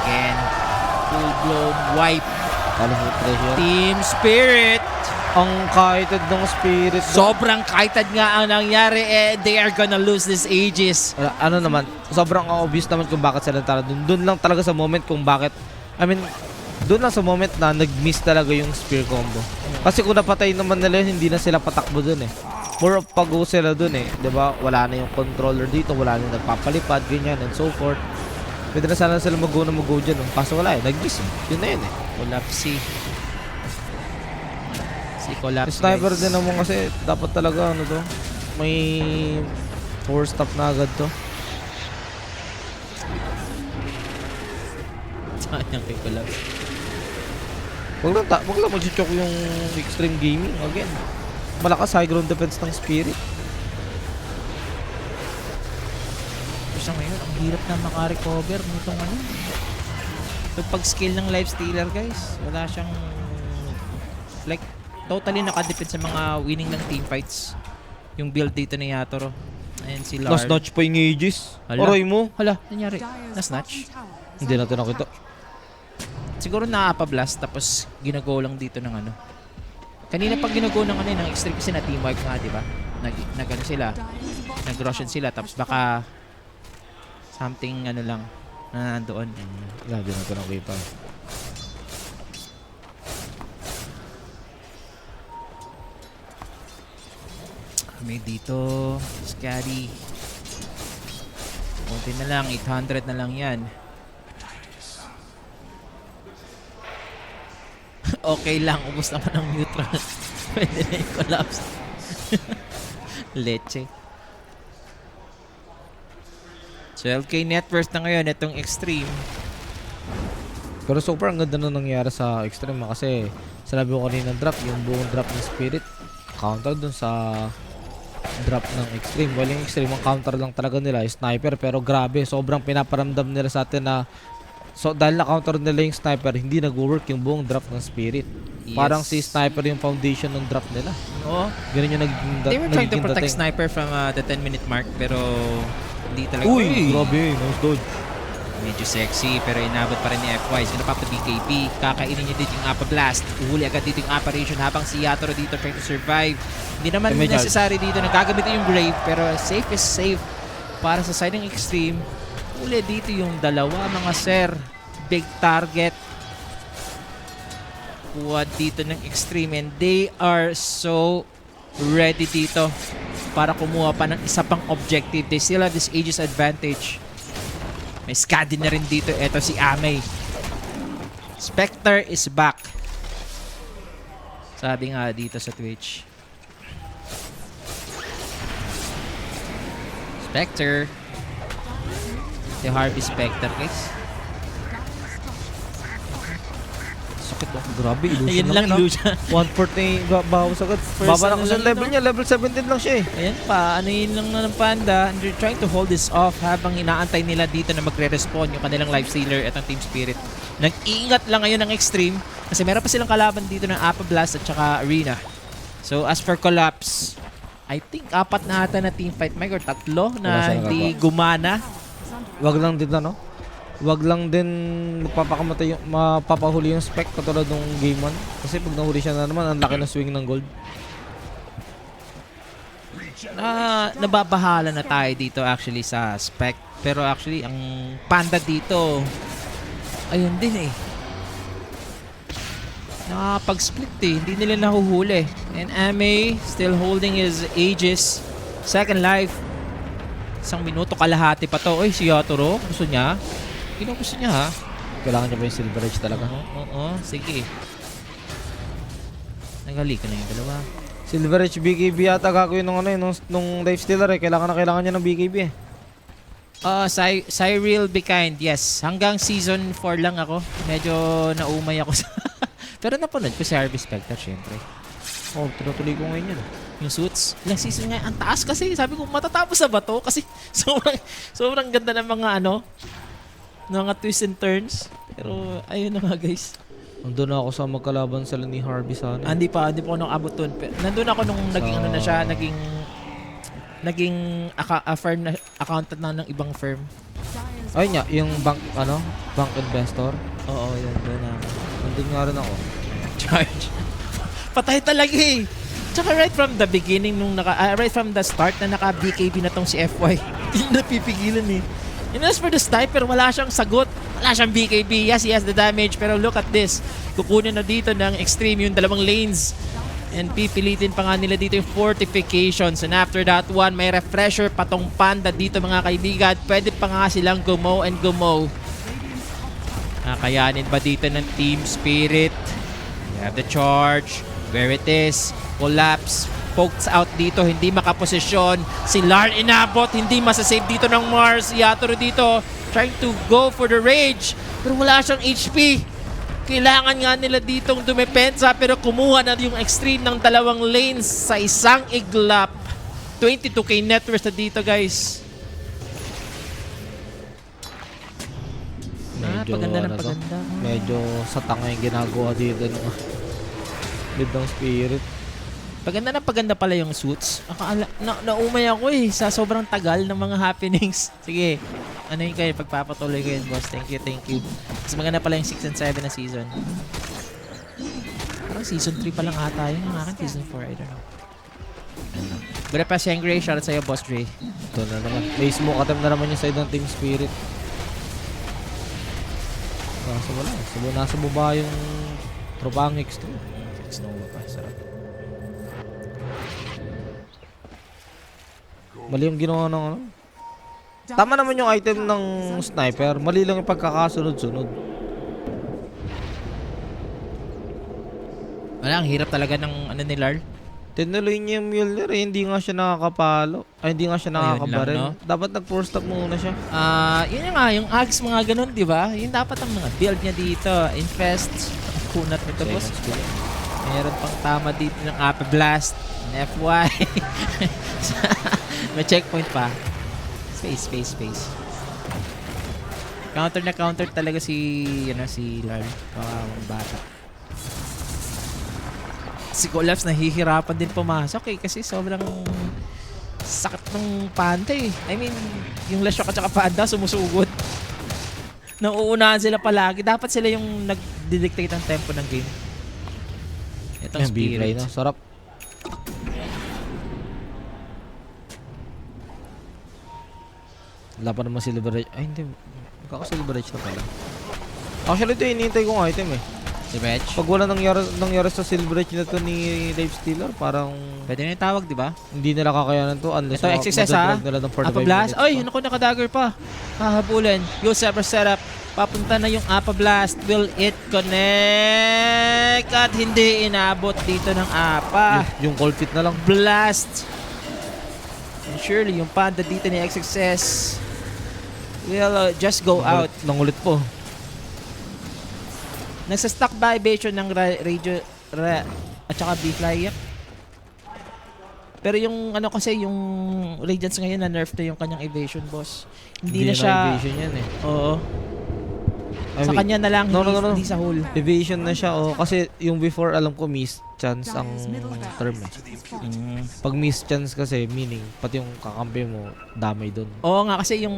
Again, full-blown wipe. Team Spirit. Ang kited ng Spirit. Sobrang kited nga ang nangyari. They are gonna lose this Aegis. Ano naman, sobrang obvious naman kung bakit sila tara dun. Dun lang talaga sa moment kung bakit, dun lang sa moment na nag-miss talaga yung spear combo. Kasi kung napatay naman nila yun, hindi na sila patakbo dun eh. More of pag-go sila dun eh. Diba? Wala na yung controller dito, wala na yung nagpapalipad, ganyan and so forth. Pwede na sana sila mag-go dyan. Kaso wala eh, nag-miss eh. Yun na yun eh. Collapse. Si Collapse. Sniper guys. din naman kasi dapat talaga ano to, may 4 stop na agad to. Sayang kay Collapse. Wag lang mag-choke yung Extreme Gaming again. Malakas high ground defense ng Spirit. Kasi ngayon, ang hirap na makarecover nitong yung pag-skill ng Lifestealer, guys. Wala siyang like totally nakadepend sa mga winning ng teamfights. Yung build dito ni Yatoro. Ayan si Larl. Na-snatch pa yung Aegis. Hala. Aray mo. Hala, nangyari. Dire's Na-snatch. bottom tower is Hindi under natin nakita. attack. Siguro nakapa-blast tapos ginago lang dito ng Kanina pag ginago ng ng Extreme kasi na team wipe nga, di ba? Nag sila. Dire's bottom Nag-Roshan tower sila tapos has baka something lang na nandoon. Wala, di natin nakita. May dito, Scary. Kunti na lang, 800 na lang yan. Okay lang, ubos naman ang neutral. Pwede na yung collapse. Leche. 12k net worth na ngayon, itong Extreme. Pero so far, ang ganda na nangyari sa Extreme kasi sinabi ko kanina drop, yung buong drop ng Spirit counter dun sa drop ng extreme. Well, yung extreme, ang counter lang talaga nila is sniper, pero grabe, sobrang pinaparamdam nila sa atin na dahil na-counter nila yung sniper, hindi nag-work yung buong drop ng spirit. Yes. Parang si sniper yung foundation ng drop nila. Oo. Ganun yung naging They were trying to nagiging protect dating. sniper from the 10-minute mark, pero hindi talaga. Uy, grabe, nice dodge. Medyo sexy, pero inabot pa rin ni FY. Sino pa BKB? Kakainin niya dito yung Appa Blast. Uhuli agad dito yung Apparition habang si Yatoro dito trying to survive. Hindi naman May charge. necessary dito na gagamitin yung Grave, pero safe is safe para sa side ng Extreme. Uli dito yung dalawa mga sir. Big target. Kuha dito ng Extreme and they are so ready dito para kumuha pa ng isa pang objective. They still have this Aegis advantage. May Skadi na rin dito. Ito si Amei. Spectre is back. Sabi nga dito sa Twitch. Spectre. Si Harvey Spectre, guys. Sakit oh. Grabe, illusion Ayun lang, yun, illusion. 1/4 na yung bawas agad. Baba na ko sa level niya. Level 17 lang siya eh. Ayan pa, ano yun lang na ng Panda. And they're trying to hold this off habang inaantay nila dito na magre-respawn yung kanilang life stealer at ang Team Spirit. Nag-iingat lang ngayon ng Extreme kasi meron pa silang kalaban dito ng Appa Blast at saka Arena. So as for Collapse, I think 4 na ata na team fight, Mike, or 3 Wala na siya hindi gumana. Wag lang din ano. Wag lang din magpapakamatay yung mapapahuli yung spec katulad nung game 1 kasi pag nahuli siya na naman ang laki ng swing ng gold. Nababahala na tayo dito actually sa spec. Pero actually, ang Panda dito, ayun din eh. Nakapag-split eh. Hindi nila nahuhuli. And Amei still holding his Aegis. Second life. 1 minuto kalahati pa to. Oy, si Yatoro, gusto niya? Gusto niya ha? Kailangan niya pa yung silver edge talaga. Oo, sige. Naghalik na yung dalawa. Silver edge BKB yata gagawin nung ano eh, nung life stealer eh. Kailangan niya ng BKB eh. Cyril Be Kind, yes. Hanggang season 4 lang ako. Medyo naumay ako sa... Pero napanood ko si Harvey Spectre, syempre. Oh, tinutuloy ko ngayon yun. Yung suits, ilang season nga, ang taas kasi. Sabi ko, matatapos na ba to? Kasi sobrang ganda ng mga mga twists and turns. Pero ayun na nga guys. Nandun ako sa magkalaban sila ni Harvey sana. Hindi pa ako nung abot dun. Nandun ako nung naging ano na siya, naging firm na accountant na ng ibang firm. Ayun nga, yung bank investor. Oo, yun. Doon na. Nandun nga rin ako. Charge. Patay talaga eh. Tsaka right from the beginning, right from the start na naka-BKB na tong si FY. Hindi na pipigilan eh. And as for the sniper, wala siyang sagot. Wala siyang BKB. Yes, he has the damage. Pero look at this. Kukunin na dito ng Extreme yung dalawang lanes. And pipilitin pa nga nila dito yung fortifications. And after that one, may refresher pa tong Panda dito mga kaibigan. Pwede pa nga silang gumo and gumo. Kakayanin ba dito ng Team Spirit? We have the charge. Where it is. Collapse. Pokes out dito. Hindi makaposisyon. Si Lar inabot. Hindi masasave dito ng Mars. Yatoro dito. Trying to go for the rage. Pero wala siyang HP. Kailangan nga nila ditong dumepensa. Pero kumuha na yung Extreme ng dalawang lanes sa isang iglap. 22k net worth na dito guys. Paganda ng paganda. Medyo sa tanga yung ginagawa dito ng mid ng Spirit. Paganda pala yung suits. Naumay ako eh sa sobrang tagal ng mga happenings. Sige, ano yun kayo, pagpapatuloy ko yun, boss. Thank you. Mas maganda pala yung 6 and 7 na season. Parang season 3 pa lang ata yun. Yung akin, season 4, I don't know. Good pa, Shangri. Shoutout sa'yo, Boss Dre. Ito na naman. May smoke atem na naman yung side ng Team Spirit. Nasa baba yung tropang Extreme. Snow pa, sarap. Mali yung ginawa ng ano. Tama naman yung item ng sniper. Mali lang yung pagkakasunod-sunod. Wala, ang hirap talaga ng ano ni Lar. Tinuloy niya yung Mjolnir eh. Hindi nga siya nakakapalo. Ay, hindi nga siya nakakabaril. Ayun lang, no? Dapat nag-4 stop muna siya. Yun nga, yung Ags mga ganun, di ba? Yun dapat ang mga build niya dito. Infest, kunat nito, boss. Meron pang tama dito ng Appa Blast. FY. May checkpoint pa. Space. Counter na counter talaga si Lal. Bata. Si Collapse nahihirapan din pumasok kasi sobrang sakit ng panda I mean, yung Lashok at saka panda sumusugod. Nauunahan sila palagi. Dapat sila yung nag-dictate ang tempo ng game. Itong B-Fly Spirit. na. Sarap. Wala pa naman Silver Edge. Ay, hindi. Magkaka-Silver Edge na pala. Actually, ito yung hinihintay kong item Si Vetch. Pag wala nangyari sa Silver Edge na to ni Life Stealer, parang Pwede na yung tawag, di ba? hindi nila kakayanan to unless Ito, XXS ha. nila ng 45 Apa Blast. minutes Ay, pa. naku, nakadagger pa. Hahabulin. Yo, setup. Papunta na yung Apa Blast. Will it connect? At hindi inabot dito ng Apa. Yung cold fit na lang. Blast. And surely, yung panda dito ni XXS will just go out. Nangulit po. Nagsa-stock ba evasion ng radio at saka B-Fly? Pero yung kasi yung Radiance ngayon na nerf na yung kanyang evasion, boss. Hindi na siya evasion yan Oo. I Sa mean, kanya na lang, no. hindi sa hull. Evasion na siya kasi yung before alam ko miss chance ang term Pag miss chance kasi meaning pati yung kakampi mo damay doon. Oo nga kasi yung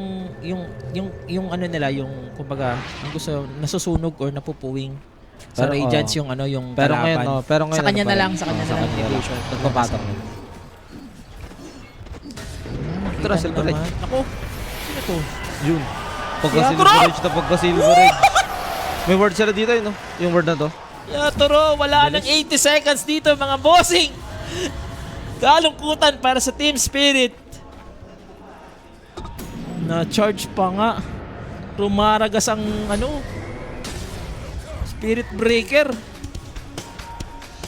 nila yung kumbaga ang gusto nasusunog or napupuwing sa Pero, Radiance yung yung Pero kalaban. ngayon sa kanya ano na pa lang, rin? sa kanya Oo, na lang kanya evasion. Nagpapatong na. Tara, Silver Edge. Ako, sino to? Yun. Yeah, Silver Edge na Silver Edge. May word sila dito no? Yung word na to. Yatoro, wala nang 80 seconds dito mga bossing. Kalungkutan para sa Team Spirit. Na-charge pa nga. Rumaragas ang Spirit Breaker.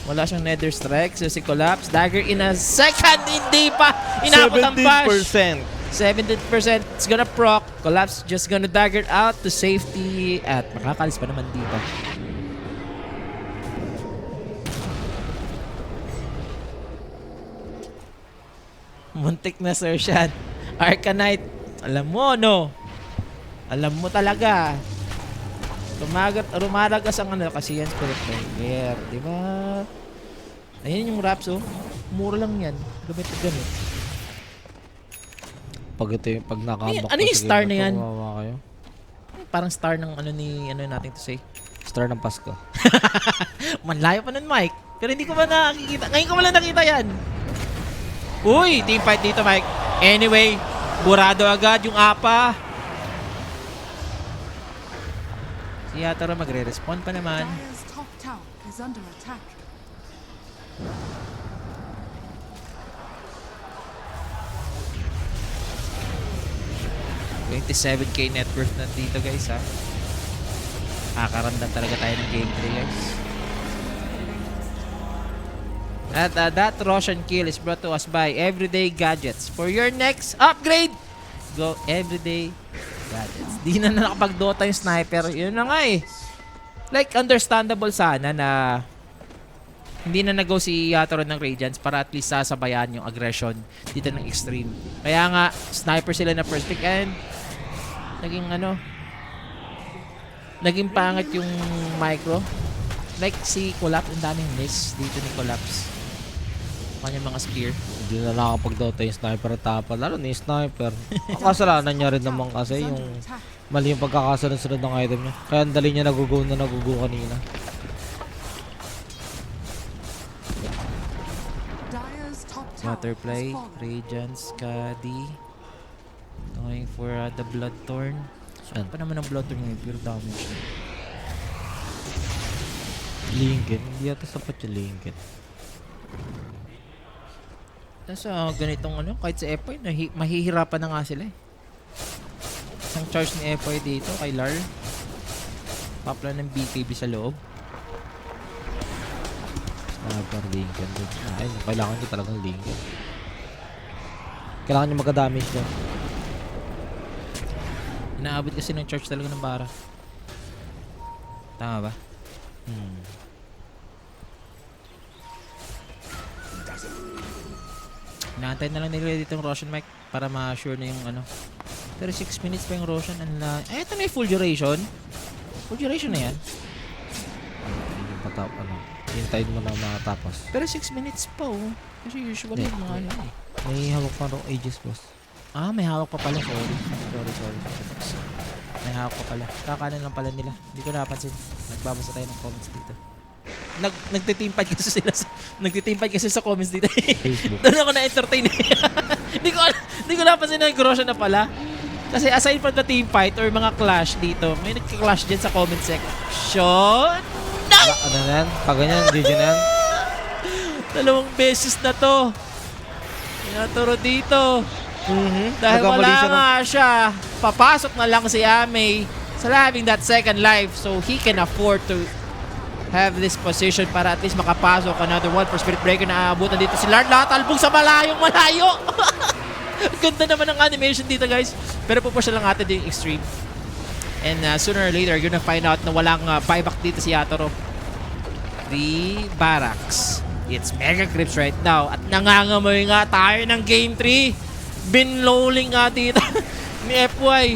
Wala siyang Nether Strike. So si Collapse. Dagger in a second. Hindi pa. Inabot ang bash. 17%. It's gonna proc. Collapse just gonna dagger out to safety. At makakalis pa naman dito. Muntik na Sir Shad. Arcanite. Alam mo, no? Alam mo talaga. Rumaragas ang kasi yan Spirit Breaker. Diba? Ayun yung Raps, oh. Mura lang yan. Gamit. Pag ito yung pag nakambak Ano yung star na yan? Kayo. Parang star ng natin to say. Star ng Pasko. Manlayo pa nun, Mike. Pero hindi ko ba nakikita. Ngayon ko lang nakita yan. Uy, team fight dito, Mike. Anyway, burado agad yung Apa. Si Yatoro magre-respond pa naman. Dire's top tower is under attack. $27K net worth na dito, guys, ha. Kakaramdam talaga tayo ng game 3, guys. At that Roshan kill is brought to us by Everyday Gadgets. For your next upgrade, go Everyday Gadgets. Di na nakapag-Dota yung sniper. Yun na nga eh. Like, understandable sana na hindi na nag-go si Yatoro ng Radiance para at least sasabayan yung aggression dito ng Extreme. Kaya nga, sniper sila na first pick and naging pangit yung micro. Like si Collapse, ang daming miss dito ni Collapse. Kanyang mga spear. Hindi na nakakapag-Dota yung sniper at tapa. Lalo ni sniper. Ang kasalanan niya rin naman kasi yung mali yung pagkakasunod-sunod ng item niya. Kaya ang dali niya nagugo kanina. Dire's top tower Butterfly, has fallen. Radiance, Skadi. Going for the Bloodthorn. Yan. Pa naman ang Bloodthorn yung pure damage. Lincoln. Hindi yata sapat yung Lincoln. Sa ganitong kahit sa Epoy, mahihirapan na nga sila eh. Isang charge ni Epoy dito kay Lar. Papla ng BKB sa loob. Sniper Lincoln. Ay, kailangan niya talagang Lincoln. Kailangan niya magka-damage doon. Inaabot kasi ng charge talaga ng bara. Tama ba? Inaantay na lang nila dito yung Roshan Mike para ma-sure na yung ano. Pero 6 minutes pa yung Roshan. Ito na yung full duration. Full duration na yan. Hintayin mo na matapos. Pero 6 minutes pa oh. Kasi usually Hindi. mga ano eh. May hawak pa rin Aegis, boss. May hawak pa pala. Sorry. May hawak pa pala. Kakanan lang pala nila. Hindi ko napansin. Nagbabasa tayo ng comments dito. Nagtiteamfight kasi sila nagtiteamfight kasi sa comments dito. Facebook. Doon ako na-entertain. Hindi ko napansin na Roshan na pala. Kasi aside from the teamfight or mga clash dito, may nagka-clash dyan sa comment section. Ano na yan? Pag ganyan, GG na yan. 2 beses na to. Tinaturo dito. Dahil Nagkamali wala siya ng- nga siya. Papasok na lang si Amei sa having that second life so he can afford to have this position para at least makapasok another one for Spirit Breaker na aabutan dito si Lard. Talbog sa malayo. Ganda naman ng animation dito guys. Pero pupush lang natin yung extreme. And sooner or later, you're gonna find out na walang buyback dito si Yatoro. The Barracks. It's Mega Crips right now. At nangangamoy nga tayo ng Game 3. Binlowling nga dito ni FY.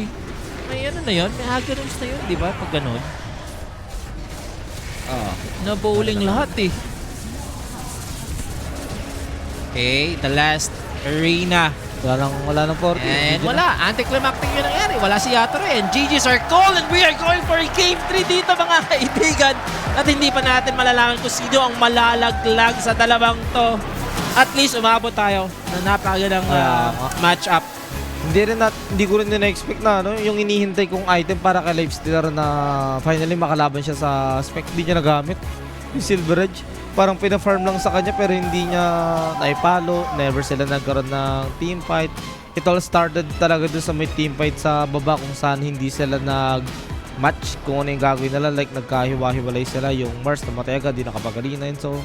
May ano na yun? May Hagerums na yun, di ba? Pag ganun. Na-bowling lahat eh. Okay, the last arena. Wala nang 40. And wala, anticlimactic yung nangyari. Wala si Yatoro and GG's are called and we are going for a Game 3 dito mga kaibigan. At hindi pa natin malalaman kung sino ang malalaglag sa dalawang to. At least umabot tayo na napakagandang match-up. Hindi ko rin na-expect na yung inihintay kong item para kay Lifestealer na finally makalaban siya sa spec. Hindi niya nagamit. Yung Silver Edge. Parang pina-farm lang sa kanya pero hindi niya naipalo. Never sila nagkaroon ng team fight. It all started talaga dun sa may team fight sa baba kung saan hindi sila nag-match kung ano yung gagawin nila. Like nagkahiwa-hiwalay sila. Yung Mars namatay agad, di nakapagalinay. So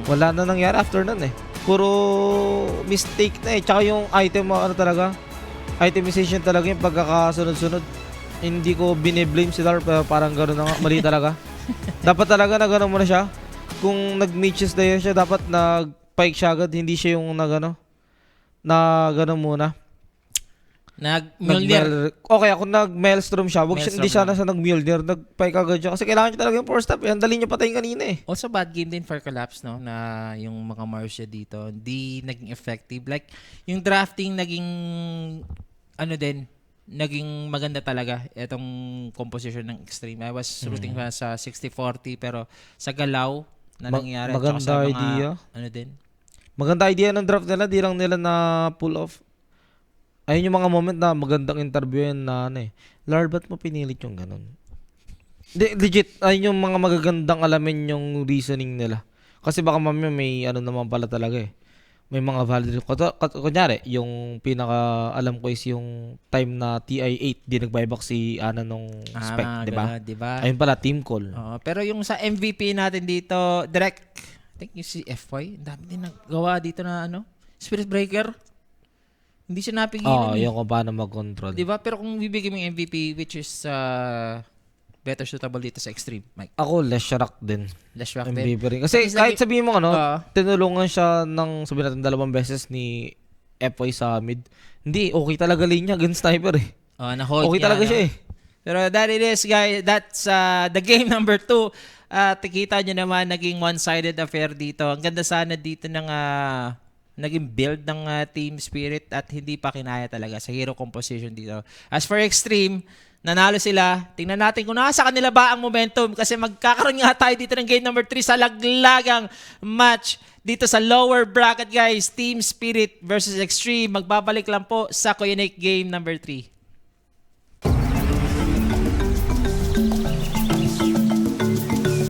wala na nangyari after nun eh. Puro mistake na eh. Tsaka yung item talaga. Itemization talaga yung pagkakasunod-sunod. Hindi ko bine-blame si Dar pero parang gano'n na nga. Mali talaga. Dapat talaga na gano'n muna siya. Kung nag-matches na yun siya, dapat nag-pike siya agad. Hindi siya yung na gano'n muna. Nag-Mjolnir. Okay, ako nag-Maelstrom siya. Maelstrom Hindi siya lang. nasa nag-Mjolnir. Nag-pike agad siya. Kasi kailangan niya talaga yung 4-step. Ang dali niya patayin kanina eh. Also bad game din for Collapse, no? Na yung mga Marcia dito, hindi naging effective. Like, yung drafting naging, naging maganda talaga. Itong composition ng Extreme. I was rooting sa 60-40, pero sa galaw na nangyari. at maganda saka sa mga, idea. din. Maganda idea ng draft nila. Di lang nila na pull off. Ayun yung mga moment na magandang interview yan na Lard, ba't mo pinilit yung ganun? Legit, ayun yung mga magagandang alamin yung reasoning nila. Kasi baka mamaya may naman pala talaga eh. May mga valid. Kunyari, yung pinaka alam ko is yung time na TI-8 di nag-buyback si Ana nung spec, di ba? Diba? Ayun pala, team call. Pero yung sa MVP natin dito, direct, I think yung si FY, ang dami din nagawa dito na Spirit Breaker. Hindi siya napigilan. Yung kung paano mag-control. Diba? Pero kung bibigyan mo yung MVP, which is better suitable dito sa Extreme, Mike. Ako, less shock din. Less rock din. MVP rin. Kasi Kasi kahit sabihin mo tinulungan siya ng sabihin natin 2 beses ni FY sa mid. Hindi, okay talaga lane niya against sniper eh. Na-hold Okay niya, talaga siya eh. Pero that it is, guys. That's the game number 2. Tikita nyo naman, naging one-sided affair dito. Ang ganda sana dito ng naging build ng Team Spirit at hindi pa kinaya talaga sa hero composition dito. As for Extreme, nanalo sila. Tingnan natin kung nasa kanila ba ang momentum kasi magkakaroon nga tayo dito ng game number 3 sa laglagang match dito sa lower bracket guys. Team Spirit versus Extreme. Magbabalik lang po sa Koyanik game number 3.